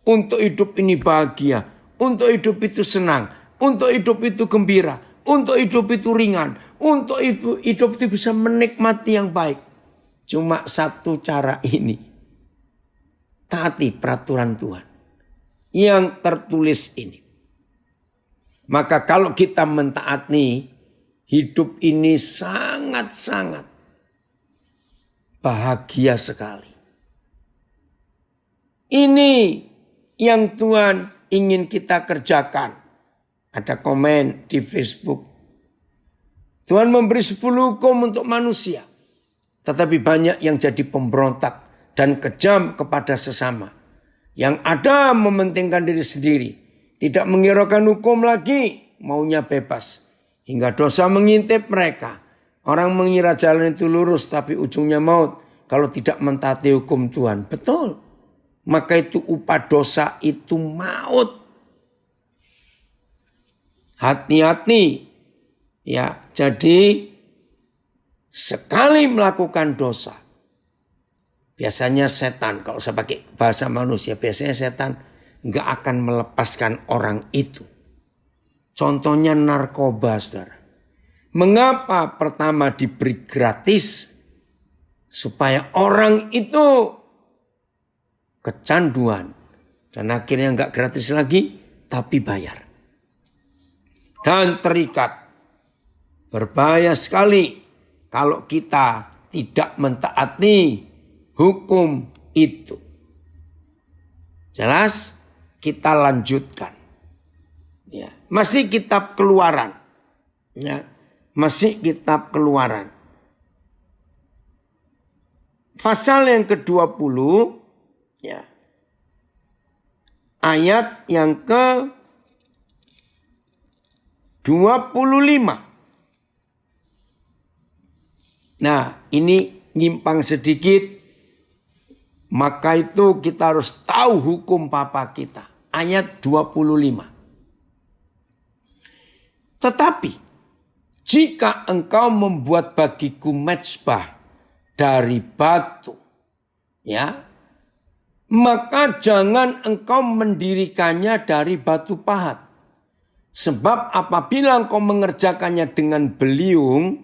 untuk hidup ini bahagia, untuk hidup itu senang, untuk hidup itu gembira, untuk hidup itu ringan, untuk hidup itu bisa menikmati yang baik. Cuma satu cara ini. Taati peraturan Tuhan yang tertulis ini. Maka kalau kita mentaati, hidup ini sangat-sangat bahagia sekali. Ini yang Tuhan ingin kita kerjakan. Ada komen di Facebook. Tuhan memberi 10 hukum untuk manusia. Tetapi banyak yang jadi pemberontak dan kejam kepada sesama. Yang ada mementingkan diri sendiri. Tidak menghiraukan hukum lagi, maunya bebas. Hingga dosa mengintip mereka. Orang mengira jalan itu lurus tapi ujungnya maut. Kalau tidak mentaati hukum Tuhan. Betul. Maka itu upah dosa itu maut. Hati-hati. Ya, jadi sekali melakukan dosa. Biasanya setan, kalau saya pakai bahasa manusia, biasanya setan nggak akan melepaskan orang itu. Contohnya narkoba, saudara. Mengapa pertama diberi gratis? Supaya orang itu kecanduan. Dan akhirnya nggak gratis lagi, tapi bayar. Dan terikat. Berbahaya sekali kalau kita tidak mentaati hukum itu. Jelas? Kita lanjutkan. Ya, masih kitab Keluaran. Ya, masih kitab Keluaran. Pasal yang ke-20, ya. Ayat yang ke-25. Nah, ini nyimpang sedikit. Maka itu kita harus tahu hukum Papa kita. Ayat 25. Tetapi jika engkau membuat bagiku mezbah dari batu, ya, maka jangan engkau mendirikannya dari batu pahat. Sebab apabila engkau mengerjakannya dengan beliung,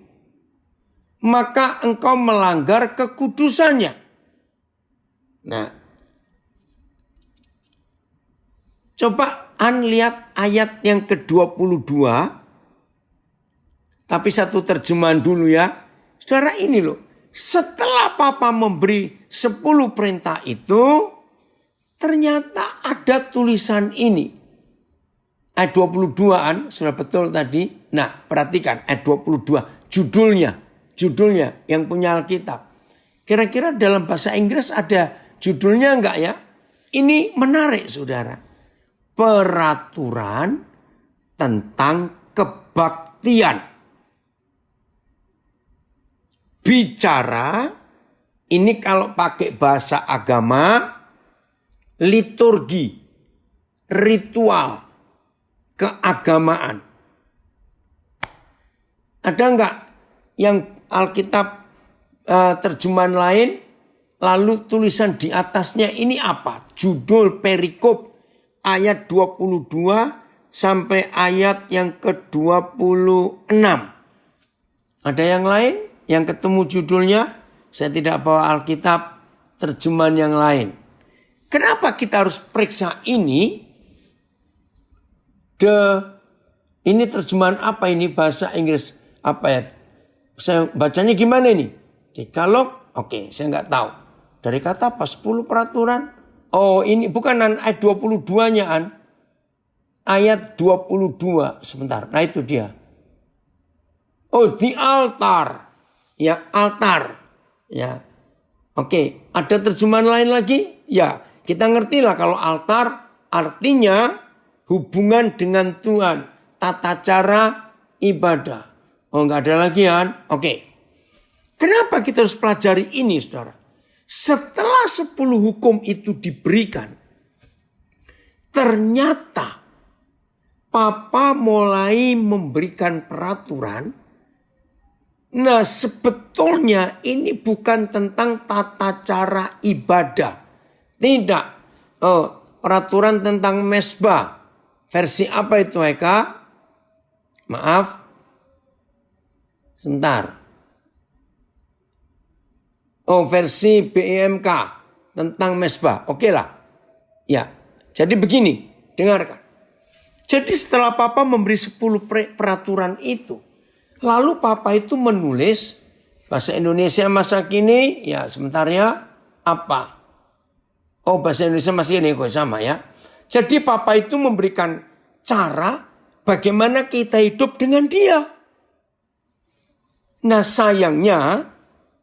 maka engkau melanggar kekudusannya. Nah, coba lihat ayat yang ke-22. Tapi satu terjemahan dulu ya. Saudara, ini loh. Setelah Papa memberi 10 perintah itu, ternyata ada tulisan ini. Ayat 22-an, sudah betul tadi. Nah, perhatikan ayat 22. Judulnya yang punya Alkitab. Kira-kira dalam bahasa Inggris ada judulnya enggak ya? Ini menarik, saudara. Peraturan tentang kebaktian. Bicara, ini kalau pakai bahasa agama, liturgi, ritual, keagamaan. Ada enggak yang Alkitab terjemahan lain, lalu tulisan di atasnya ini apa? Judul perikop ayat 22 sampai ayat yang ke-26. Ada yang lain yang ketemu judulnya? Saya tidak bawa Alkitab terjemahan yang lain. Kenapa kita harus periksa ini? Ini terjemahan apa ini bahasa Inggris? Apa ya? Saya bacanya gimana ini? Dekalog? Oke, saya nggak tahu. Dari kata apa? 10 peraturan? Oh, ini bukan ayat 22-nya, Ayat 22. Sebentar. Nah, itu dia. Oh, the altar. Ya, altar. Ya. Oke, ada terjemahan lain lagi? Ya, kita ngertilah kalau altar artinya hubungan dengan Tuhan. Tata cara ibadah. Oh, enggak ada lagi, Oke. Kenapa kita harus pelajari ini, saudara? Setelah 10 hukum itu diberikan, ternyata Papa mulai memberikan peraturan. Nah, sebetulnya ini bukan tentang tata cara ibadah. Tidak. Peraturan tentang mesbah. Versi apa itu, Eka? Maaf. Sebentar. Versi BEMK tentang mesbah. Oke lah. Ya. Jadi begini. Dengarkan. Jadi setelah Papa memberi 10 peraturan itu. Lalu Papa itu menulis. Bahasa Indonesia masa kini. Ya sebentar ya. Apa? Bahasa Indonesia masih ini kok sama ya. Jadi Papa itu memberikan cara bagaimana kita hidup dengan Dia. Nah, sayangnya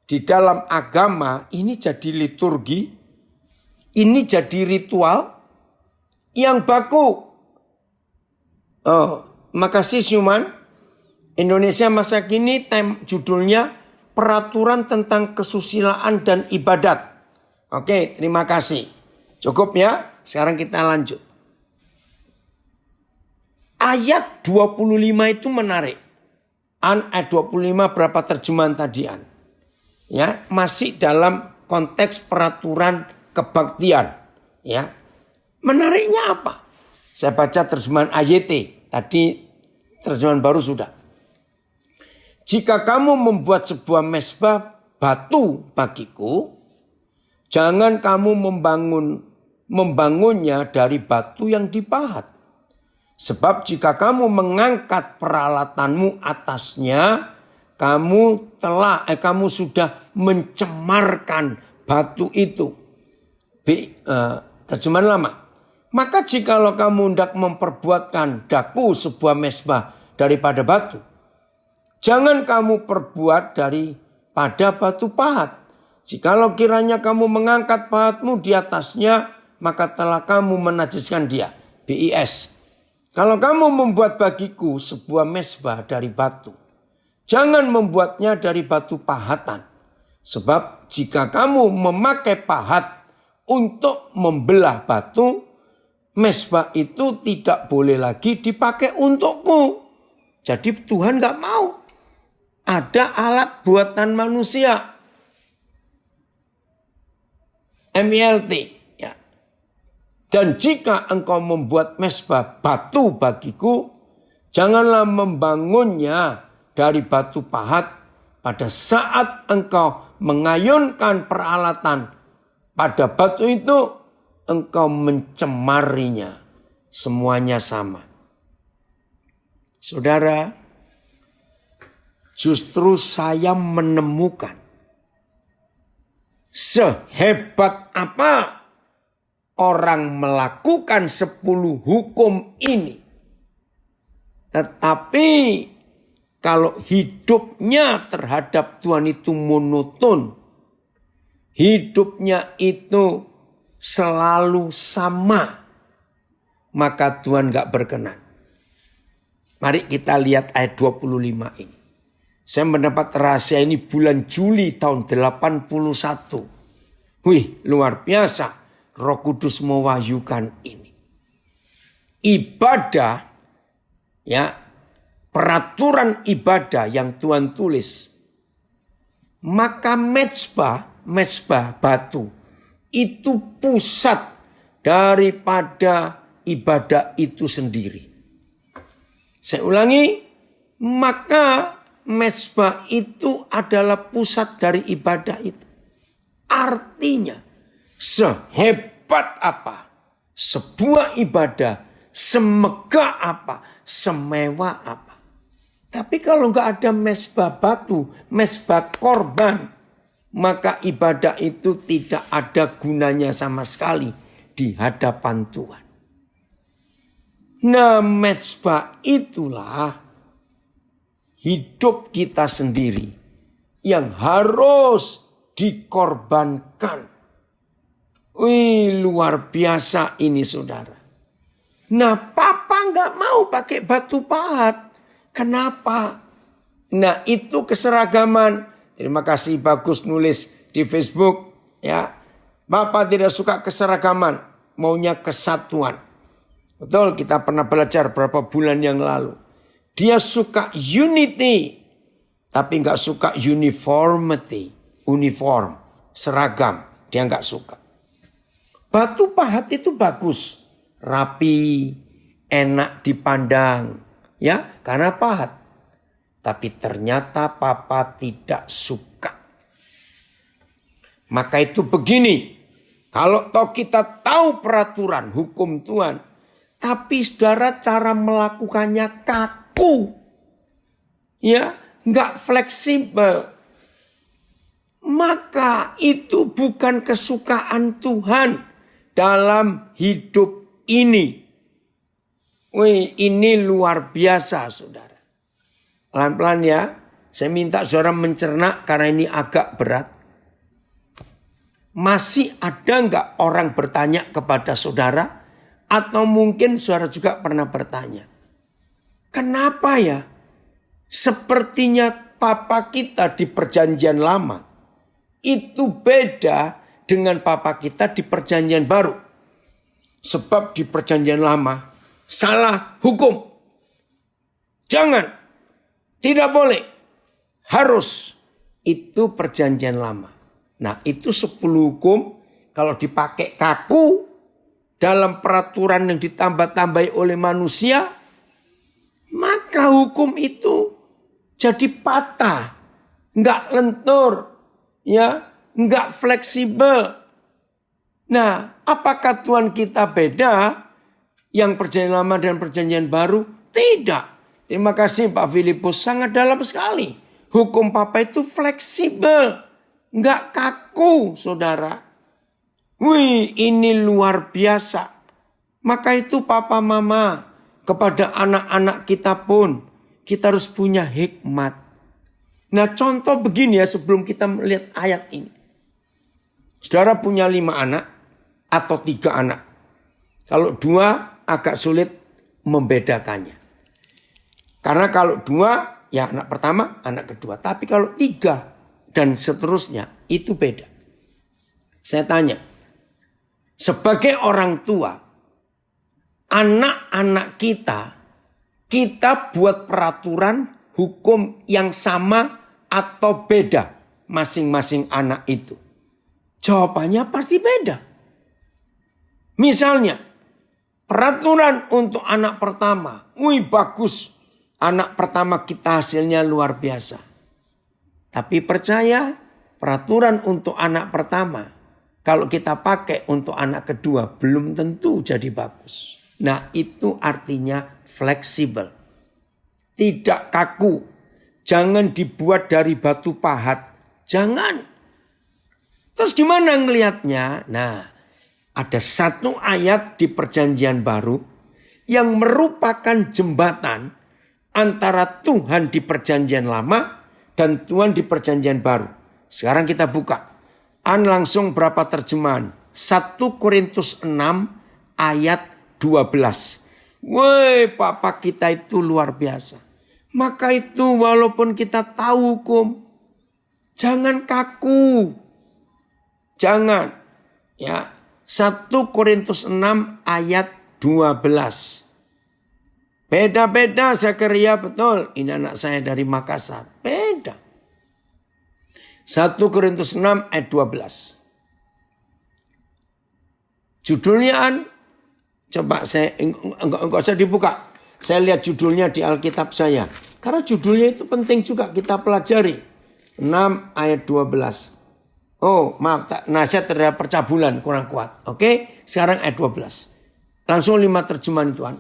di dalam agama ini jadi liturgi, ini jadi ritual yang baku. Makasih Syuman. Indonesia masa kini judulnya Peraturan tentang Kesusilaan dan Ibadat. Oke, terima kasih. Cukup ya, sekarang kita lanjut. Ayat 25 itu menarik. Ayat 25 berapa terjemahan tadi, Ya, masih dalam konteks peraturan kebaktian, ya. Menariknya apa? Saya baca terjemahan AYT, tadi terjemahan baru sudah. Jika kamu membuat sebuah mesbah batu bagiku, jangan kamu membangunnya dari batu yang dipahat. Sebab jika kamu mengangkat peralatanmu atasnya, kamu sudah mencemarkan batu itu. Terjemahan lama. Maka jikalau kamu hendak memperbuatkan daku sebuah mesbah daripada batu, jangan kamu perbuat daripada batu pahat. Jikalau kiranya kamu mengangkat pahatmu di atasnya, maka telah kamu menajiskan dia. BIS. Kalau kamu membuat bagiku sebuah mesbah dari batu, jangan membuatnya dari batu pahatan. Sebab jika kamu memakai pahat untuk membelah batu, mesbah itu tidak boleh lagi dipakai untukku. Jadi Tuhan gak mau. Ada alat buatan manusia. MILT. Ya. Dan jika engkau membuat mezbah batu bagiku, janganlah membangunnya dari batu pahat. Pada saat engkau mengayunkan peralatan pada batu itu, engkau mencemarinya. Semuanya sama. Saudara, justru saya menemukan sehebat apa orang melakukan 10 hukum ini. Tetapi kalau hidupnya terhadap Tuhan itu monoton, hidupnya itu selalu sama, maka Tuhan gak berkenan. Mari kita lihat ayat 25 ini. Saya mendapat rahasia ini bulan Juli tahun 81. Wih, luar biasa. Roh Kudus mewahyukan ini. Ibadah, ya, peraturan ibadah yang Tuhan tulis. Maka mezbah batu, itu pusat daripada ibadah itu sendiri. Saya ulangi, maka mezbah itu adalah pusat dari ibadah itu. Artinya, sehebat apa sebuah ibadah, semegah apa, semewah apa. Tapi kalau nggak ada mezbah batu, mezbah korban, maka ibadah itu tidak ada gunanya sama sekali di hadapan Tuhan. Nah, mezbah itulah hidup kita sendiri yang harus dikorbankan. Wih, luar biasa ini saudara. Nah, papa nggak mau pakai batu pahat. Kenapa? Nah, itu keseragaman. Terima kasih Bagus nulis di Facebook. Ya, Bapak tidak suka keseragaman, maunya kesatuan. Betul, kita pernah belajar beberapa bulan yang lalu. Dia suka unity, tapi nggak suka uniformity, uniform, seragam. Dia nggak suka. Batu pahat itu bagus, rapi, enak dipandang, ya, karena pahat. Tapi ternyata papa tidak suka. Maka itu begini, kalau toh kita tahu peraturan hukum Tuhan, tapi saudara cara melakukannya kaku, ya, nggak fleksibel, maka itu bukan kesukaan Tuhan dalam hidup ini. Wih, ini luar biasa saudara. Pelan-pelan ya, saya minta saudara mencerna karena ini agak berat. Masih ada nggak orang bertanya kepada saudara? Atau mungkin saudara juga pernah bertanya, kenapa ya sepertinya papa kita di perjanjian lama itu beda dengan papa kita di perjanjian baru. Sebab di perjanjian lama salah hukum. Jangan, tidak boleh, harus. Itu perjanjian lama. Nah, itu 10 hukum kalau dipakai kaku dalam peraturan yang ditambah-tambahi oleh manusia, maka hukum itu jadi patah, nggak lentur, ya, nggak fleksibel. Nah, apakah Tuhan kita beda yang perjanjian lama dan perjanjian baru? Tidak. Terima kasih Pak Filipus, sangat dalam sekali. Hukum papa itu fleksibel, nggak kaku, saudara. Wih, ini luar biasa. Maka itu papa mama, kepada anak-anak kita pun, kita harus punya hikmat. Nah, contoh begini ya sebelum kita melihat ayat ini. Saudara punya 5 anak atau 3 anak. Kalau 2 agak sulit membedakannya. Karena kalau 2 ya anak pertama, anak kedua. Tapi kalau 3 dan seterusnya itu beda. Saya tanya, sebagai orang tua, anak-anak kita buat peraturan hukum yang sama atau beda masing-masing anak itu? Jawabannya pasti beda. Misalnya, peraturan untuk anak pertama. Wih bagus, anak pertama kita hasilnya luar biasa. Tapi percaya, peraturan untuk anak pertama, kalau kita pakai untuk anak kedua, belum tentu jadi bagus. Nah itu artinya fleksibel. Tidak kaku. Jangan dibuat dari batu pahat. Jangan. Terus gimana ngelihatnya? Nah, ada satu ayat di Perjanjian Baru yang merupakan jembatan antara Tuhan di Perjanjian Lama dan Tuhan di Perjanjian Baru. Sekarang kita buka. Langsung berapa terjemahan? 1 Korintus 6 ayat 12. Woi, Papa kita itu luar biasa. Maka itu walaupun kita tahu hukum, jangan kaku. Jangan, ya. 1 Korintus 6 ayat 12. Beda-beda Zakaria, betul. Ini anak saya dari Makassar. Beda. 1 Korintus 6 ayat 12. Judulnya coba saya enggak usah dibuka. Saya lihat judulnya di Alkitab saya. Karena judulnya itu penting juga kita pelajari. 6 ayat 12. Oh maaf, nasihat terhadap percabulan kurang kuat. Oke, sekarang ayat 12. Langsung 5 terjemahan Tuhan.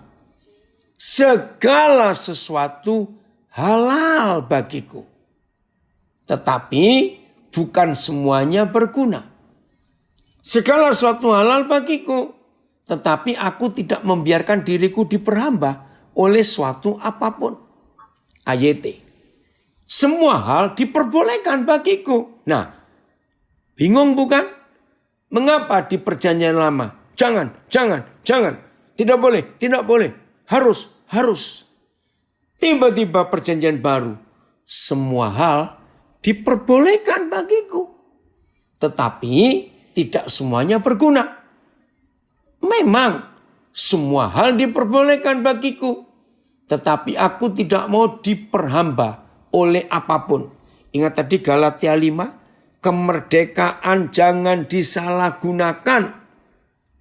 Segala sesuatu halal bagiku. Tetapi bukan semuanya berguna. Segala sesuatu halal bagiku. Tetapi aku tidak membiarkan diriku diperhamba oleh suatu apapun. AYT. Semua hal diperbolehkan bagiku. Nah, bingung bukan? Mengapa di Perjanjian Lama? Jangan. Tidak boleh. Harus. Tiba-tiba Perjanjian Baru. Semua hal diperbolehkan bagiku. Tetapi tidak semuanya berguna. Memang semua hal diperbolehkan bagiku. Tetapi aku tidak mau diperhamba oleh apapun. Ingat tadi Galatia 5. Kemerdekaan jangan disalahgunakan.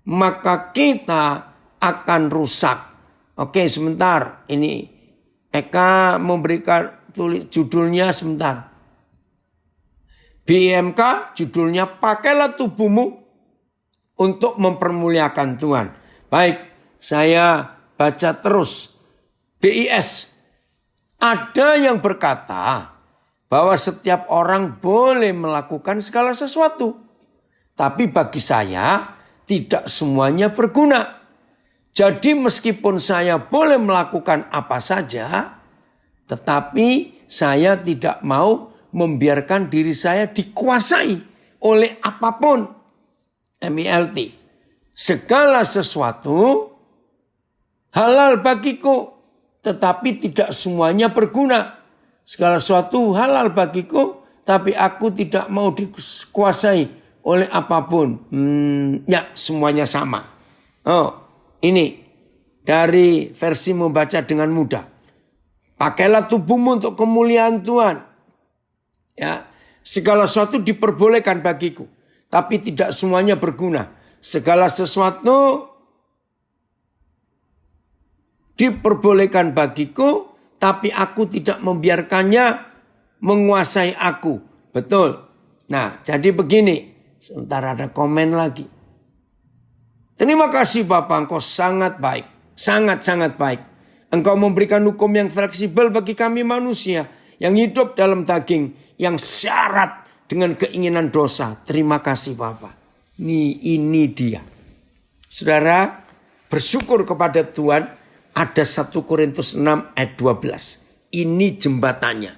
Maka kita akan rusak. Oke sebentar. Ini Eka memberikan tulis judulnya sebentar. BIMK judulnya pakailah tubuhmu untuk mempermuliakan Tuhan. Baik, saya baca terus. BIS. Ada yang berkata bahwa setiap orang boleh melakukan segala sesuatu. Tapi bagi saya tidak semuanya berguna. Jadi meskipun saya boleh melakukan apa saja, tetapi saya tidak mau membiarkan diri saya dikuasai oleh apapun. MILT. Segala sesuatu halal bagiku, tetapi tidak semuanya berguna. Segala sesuatu halal bagiku, tapi aku tidak mau dikuasai oleh apapun. Ya, semuanya sama. Oh, ini dari versi membaca dengan mudah. Pakailah tubuhmu untuk kemuliaan Tuhan. Ya, segala sesuatu diperbolehkan bagiku, tapi tidak semuanya berguna. Segala sesuatu diperbolehkan bagiku, tapi aku tidak membiarkannya menguasai aku. Betul. Nah, jadi begini. Sebentar ada komen lagi. Terima kasih Bapak, engkau sangat baik. Sangat-sangat baik. Engkau memberikan hukum yang fleksibel bagi kami manusia. Yang hidup dalam daging. Yang syarat dengan keinginan dosa. Terima kasih Bapak. Ini dia. Saudara, bersyukur kepada Tuhan. Ada 1 Korintus 6 ayat 12. Ini jembatannya.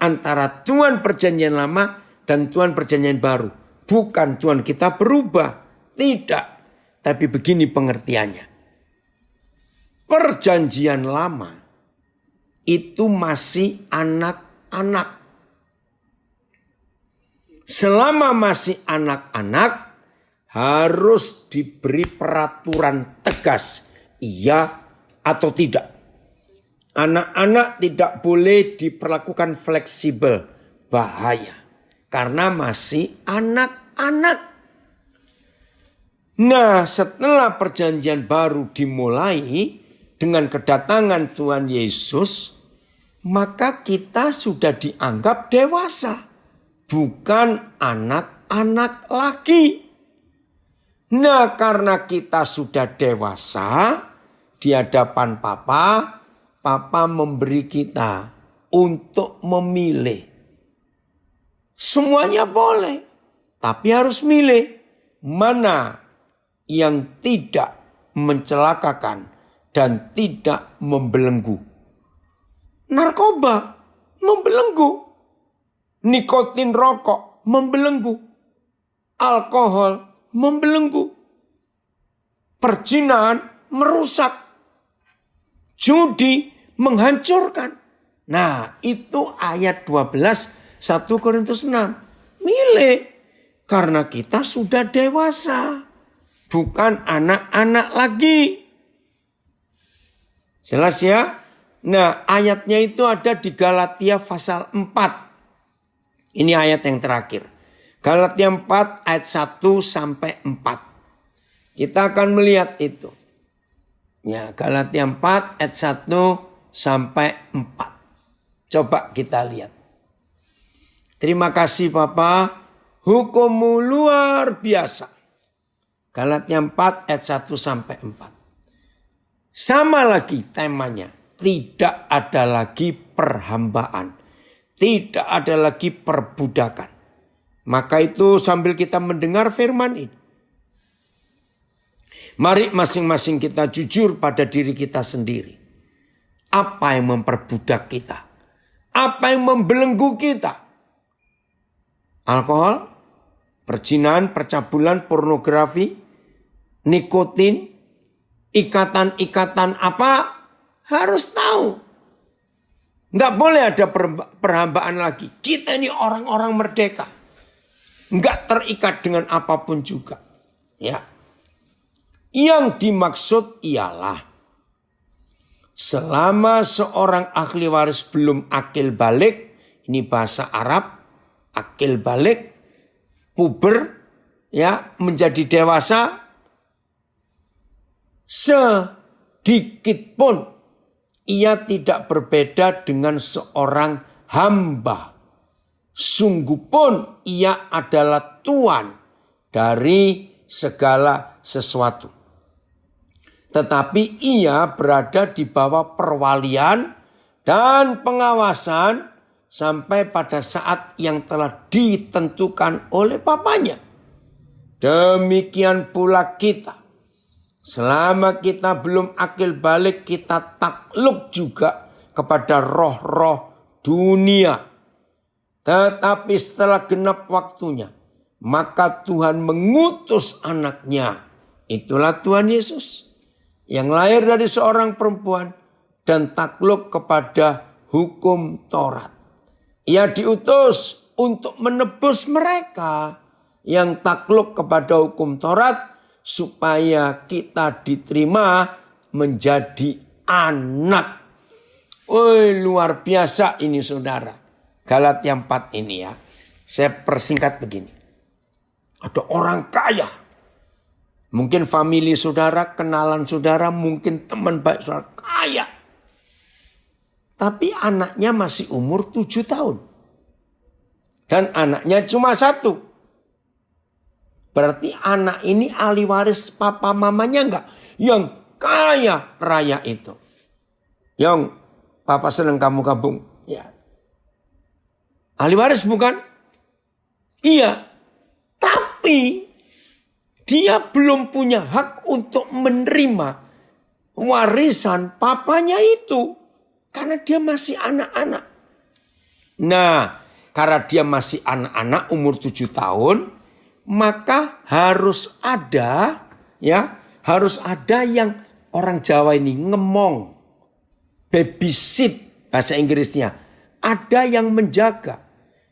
Antara Tuhan Perjanjian Lama dan Tuhan Perjanjian Baru. Bukan Tuhan kita berubah. Tidak. Tapi begini pengertiannya. Perjanjian Lama itu masih anak-anak. Selama masih anak-anak harus diberi peraturan tegas. Iya atau tidak. Anak-anak tidak boleh diperlakukan fleksibel. Bahaya. Karena masih anak-anak. Nah, setelah perjanjian baru dimulai dengan kedatangan Tuhan Yesus, maka kita sudah dianggap dewasa, bukan anak-anak lagi. Nah, karena kita sudah dewasa di hadapan Papa, Papa memberi kita untuk memilih. Semuanya boleh, tapi harus milih mana yang tidak mencelakakan dan tidak membelenggu. Narkoba membelenggu, nikotin rokok membelenggu, alkohol membelenggu, perzinahan merusak, judi menghancurkan. Nah, itu ayat 12 1 Korintus 6. Milih karena kita sudah dewasa, bukan anak-anak lagi. Jelas ya? Nah, ayatnya itu ada di Galatia pasal 4. Ini ayat yang terakhir. Galatia 4 ayat 1 sampai 4. Kita akan melihat itu. Ya, Galatia 4 ayat 1 sampai 4. Coba kita lihat. Terima kasih Papa. Hukummu luar biasa. Galatia 4 ayat 1 sampai 4. Sama lagi temanya. Tidak ada lagi perhambaan. Tidak ada lagi perbudakan. Maka itu sambil kita mendengar firman ini, mari masing-masing kita jujur pada diri kita sendiri. Apa yang memperbudak kita? Apa yang membelenggu kita? Alkohol, perzinahan, percabulan, pornografi, nikotin, ikatan-ikatan apa? Harus tahu. Nggak boleh ada perhambaan lagi. Kita ini orang-orang merdeka. Nggak terikat dengan apapun juga. Ya. Yang dimaksud ialah selama seorang ahli waris belum akil balik, ini bahasa Arab, akil balik, puber, ya, menjadi dewasa, sedikit pun ia tidak berbeda dengan seorang hamba. Sungguh pun ia adalah tuan dari segala sesuatu. Tetapi ia berada di bawah perwalian dan pengawasan sampai pada saat yang telah ditentukan oleh papanya. Demikian pula kita. Selama kita belum akil balik, kita takluk juga kepada roh-roh dunia. Tetapi setelah genap waktunya, maka Tuhan mengutus anaknya. Itulah Tuhan Yesus. Yang lahir dari seorang perempuan dan takluk kepada hukum Taurat. Ia diutus untuk menebus mereka yang takluk kepada hukum Taurat, supaya kita diterima menjadi anak. Woi, luar biasa ini saudara. Galatia 4 ini ya. Saya persingkat begini. Ada orang kaya. Mungkin famili saudara, kenalan saudara, mungkin teman baik saudara kaya. Tapi anaknya masih umur 7 tahun. Dan anaknya cuma 1. Berarti anak ini ahli waris papa mamanya enggak? Yang kaya raya itu. Yang papa senang kamu gabung. Ya. Ahli waris bukan? Iya. Tapi dia belum punya hak untuk menerima warisan papanya itu. Karena dia masih anak-anak. Nah, karena dia masih anak-anak umur 7 tahun, maka harus ada yang orang Jawa ini ngemong, babysit bahasa Inggrisnya. Ada yang menjaga.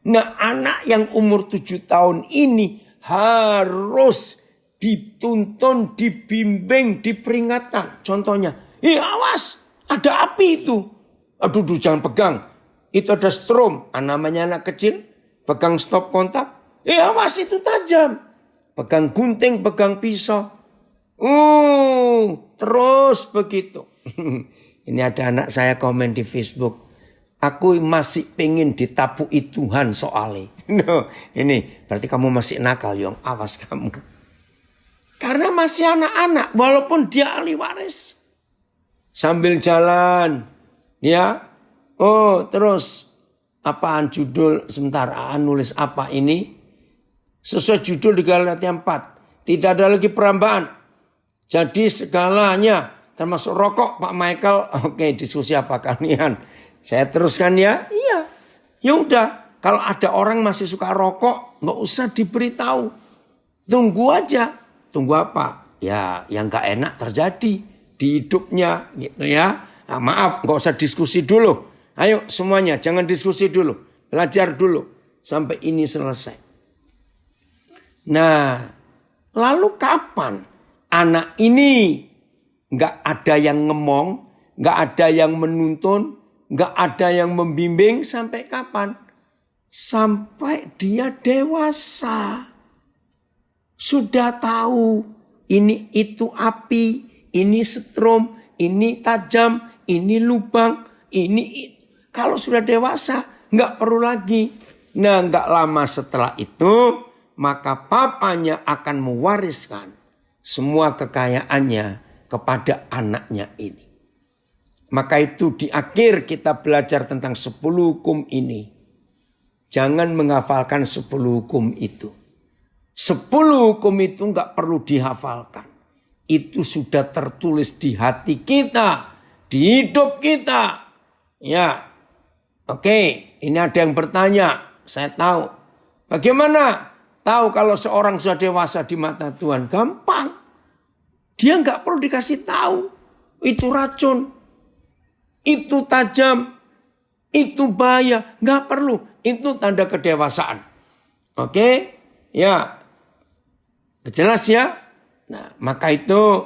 Nah, anak yang umur 7 tahun ini harus dituntun, dibimbing, diperingatkan. Contohnya, awas, ada api itu. Aduh, jangan pegang. Itu ada strom. Namanya anak kecil, pegang stop kontak. Awas, itu tajam. pegang gunting, pegang pisau. Terus begitu. Ini ada anak saya komen di Facebook. Aku masih pengen ditapuki Tuhan soalnya. No, ini berarti kamu masih nakal, Yong. Awas kamu. Karena masih anak-anak, walaupun dia ahli waris. Sambil jalan, ya. Terus apaan judul? Sebentar, nulis apa ini? Sesuai judul di Galatia 4. Tidak ada lagi perambaan. Jadi segalanya, termasuk rokok, Pak Michael. Oke, diskusi apa kalian? Saya teruskan ya. Iya. Ya udah, kalau ada orang masih suka rokok, nggak usah diberitahu. Tunggu aja. Tunggu apa? Ya, yang nggak enak terjadi di hidupnya, gitu ya. Nah, maaf, nggak usah diskusi dulu. Ayo semuanya, jangan diskusi dulu. Belajar dulu sampai ini selesai. Nah, lalu kapan anak ini nggak ada yang ngemong, nggak ada yang menuntun, nggak ada yang membimbing, sampai kapan? Sampai dia dewasa. Sudah tahu ini itu api, ini setrum, ini tajam, ini lubang, ini. Kalau sudah dewasa nggak perlu lagi. Nah, nggak lama setelah itu maka papanya akan mewariskan semua kekayaannya kepada anaknya ini. Maka itu di akhir kita belajar tentang 10 hukum ini. Jangan menghafalkan 10 hukum itu. 10 hukum itu enggak perlu dihafalkan. Itu sudah tertulis di hati kita, di hidup kita. Ya, oke, ini ada yang bertanya. Saya tahu. Bagaimana tahu kalau seorang sudah dewasa di mata Tuhan? Gampang. Dia enggak perlu dikasih tahu. Itu racun. Itu tajam. Itu bahaya. Enggak perlu. Itu tanda kedewasaan. Oke? Ya. Jelas ya? Nah, maka itu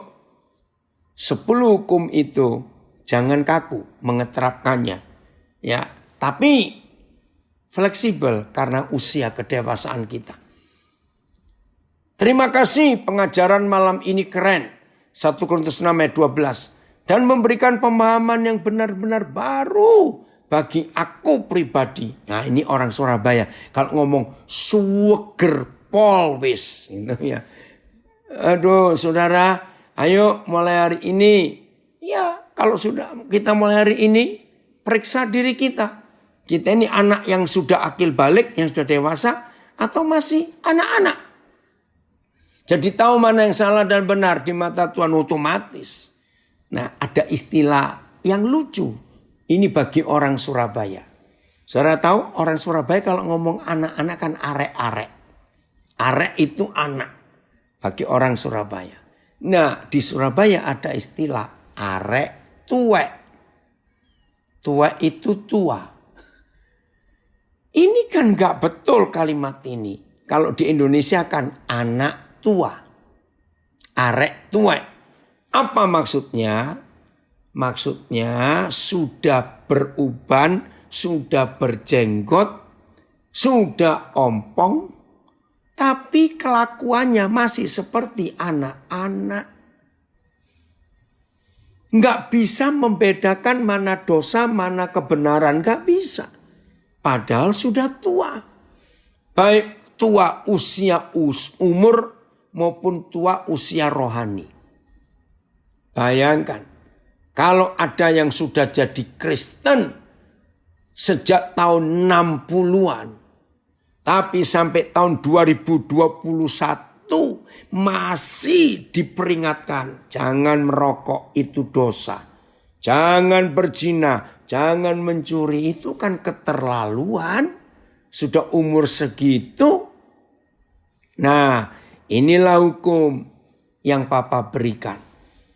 10 hukum itu jangan kaku mengeterapkannya. Ya, tapi fleksibel karena usia kedewasaan kita. Terima kasih, pengajaran malam ini keren. 1 Korintus 6 ayat 12. Dan memberikan pemahaman yang benar-benar baru bagi aku pribadi. Nah, ini orang Surabaya. Kalau ngomong suweger polwis gitu ya. Aduh, saudara, ayo mulai hari ini. Ya, kalau sudah kita mulai hari ini, periksa diri kita. Kita ini anak yang sudah akil balik, yang sudah dewasa, atau masih anak-anak. Jadi tahu mana yang salah dan benar di mata Tuhan otomatis. Nah, ada istilah yang lucu. Ini bagi orang Surabaya. Saudara tahu orang Surabaya kalau ngomong anak-anak kan arek-arek. Arek itu anak bagi orang Surabaya. Nah, di Surabaya ada istilah arek tuwek. Tuwek itu tua. Ini kan gak betul kalimat ini. Kalau di Indonesia kan anak tua. Arek tuwek. Apa maksudnya? Maksudnya sudah beruban, sudah berjenggot, sudah ompong, tapi kelakuannya masih seperti anak-anak. Nggak bisa membedakan mana dosa, mana kebenaran. Nggak bisa. Padahal sudah tua. Baik tua usia umur maupun tua usia rohani. Bayangkan. Kalau ada yang sudah jadi Kristen sejak tahun 60-an. Tapi sampai tahun 2021 masih diperingatkan. Jangan merokok, itu dosa. Jangan berzina, jangan mencuri. Itu kan keterlaluan. Sudah umur segitu. Nah, inilah hukum yang Papa berikan.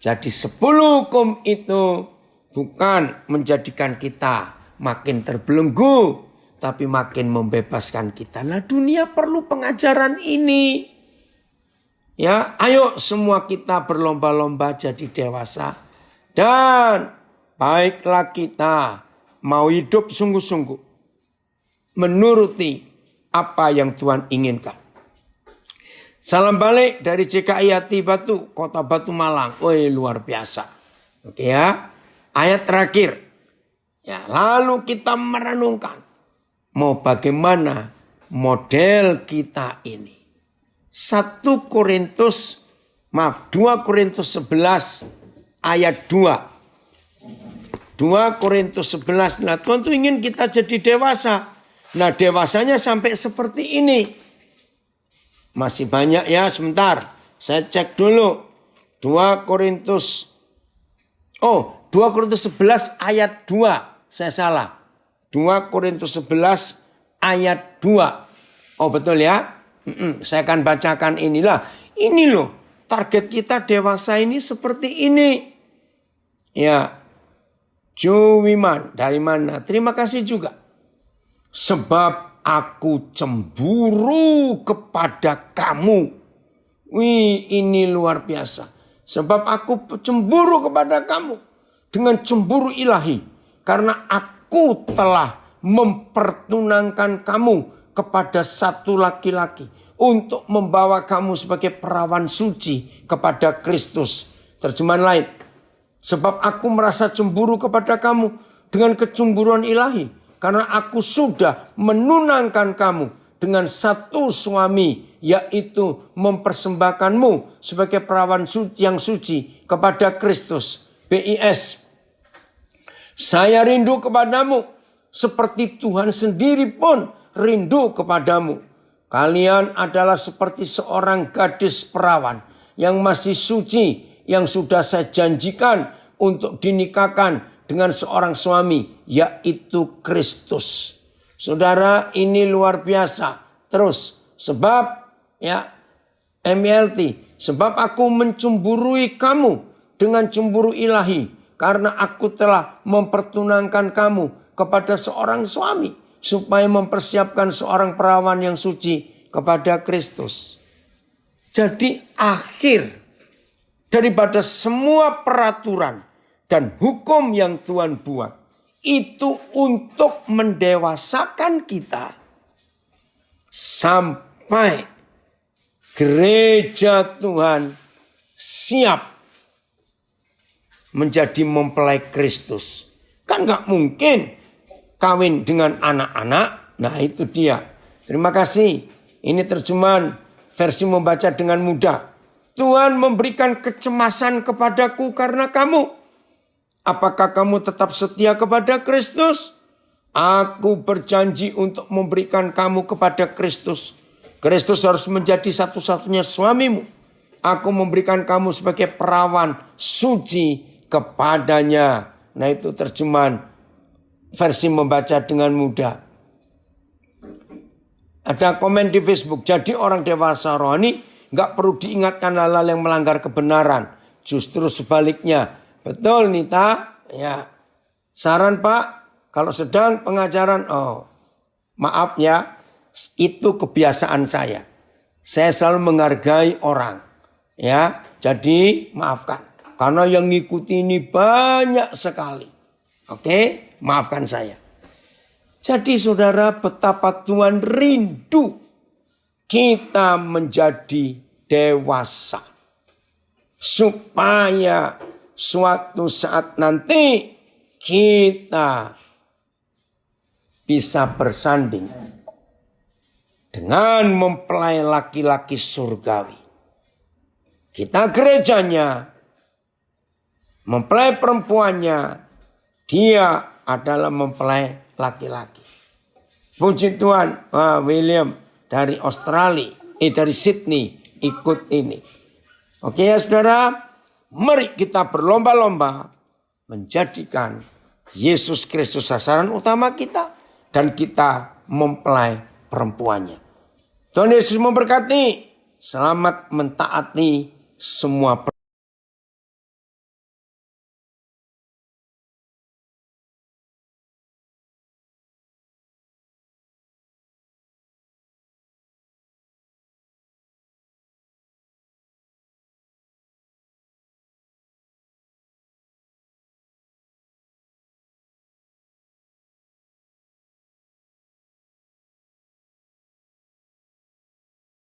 Jadi 10 hukum itu bukan menjadikan kita makin terbelenggu, tapi makin membebaskan kita. Nah, dunia perlu pengajaran ini. Ya, ayo semua kita berlomba-lomba jadi dewasa. Dan baiklah kita mau hidup sungguh-sungguh menuruti apa yang Tuhan inginkan. Salam balik dari JKI Hati Batu, Kota Batu Malang. Woi, luar biasa. Oke ya. Ayat terakhir. Ya, lalu kita merenungkan. Mau bagaimana model kita ini. 2 Korintus 11 ayat 2. 2 Korintus 11. Nah, Tuhan tuh ingin kita jadi dewasa. Nah, dewasanya sampai seperti ini. Masih banyak ya, sebentar. Saya cek dulu. 2 Korintus 11 ayat 2. Saya salah. 2 Korintus 11 ayat 2. Oh betul ya. Saya akan bacakan inilah. Ini loh. Target kita dewasa ini seperti ini. Ya. Juwiman. Dari mana? Terima kasih juga. Sebab aku cemburu kepada kamu. Wih, ini luar biasa. Sebab aku cemburu kepada kamu. Dengan cemburu ilahi. Karena aku telah mempertunangkan kamu kepada satu laki-laki. Untuk membawa kamu sebagai perawan suci kepada Kristus. Terjemahan lain. Sebab aku merasa cemburu kepada kamu dengan kecemburuan ilahi. Karena aku sudah menunangkan kamu dengan satu suami, yaitu mempersembahkanmu sebagai perawan yang suci kepada Kristus. BIS. Saya rindu kepadamu seperti Tuhan sendiri pun rindu kepadamu. Kalian adalah seperti seorang gadis perawan yang masih suci, yang sudah saya janjikan untuk dinikahkan dengan seorang suami, yaitu Kristus. Saudara, ini luar biasa. Terus, sebab ya MLT, sebab aku mencemburui kamu dengan cemburu ilahi, karena aku telah mempertunangkan kamu kepada seorang suami, supaya mempersiapkan seorang perawan yang suci kepada Kristus. Jadi akhir daripada semua peraturan dan hukum yang Tuhan buat itu untuk mendewasakan kita sampai gereja Tuhan siap menjadi mempelai Kristus. Kan gak mungkin kawin dengan anak-anak. Nah itu dia. Terima kasih. Ini terjemahan versi membaca dengan mudah. Tuhan memberikan kecemasan kepadaku karena kamu. Apakah kamu tetap setia kepada Kristus? Aku berjanji untuk memberikan kamu kepada Kristus. Kristus harus menjadi satu-satunya suamimu. Aku memberikan kamu sebagai perawan suci kepadanya. Nah itu terjemahan versi membaca dengan mudah. Ada komen di Facebook. Jadi orang dewasa rohani gak perlu diingatkan hal-hal yang melanggar kebenaran. Justru sebaliknya. Betul Nita, ya. Saran Pak, kalau sedang pengajaran, maaf ya, itu kebiasaan saya. Saya selalu menghargai orang, ya. Jadi maafkan, karena yang ngikuti ini banyak sekali. Oke, maafkan saya. Jadi saudara, betapa Tuhan rindu kita menjadi dewasa, supaya suatu saat nanti kita bisa bersanding dengan mempelai laki-laki surgawi. Kita gerejanya, mempelai perempuannya, dia adalah mempelai laki-laki. Puji Tuhan, William dari Australia, dari Sydney ikut ini. Oke ya saudara. Mari kita berlomba-lomba menjadikan Yesus Kristus sasaran utama kita. Dan kita mempelai perempuannya. Tuhan Yesus memberkati. Selamat mentaati semua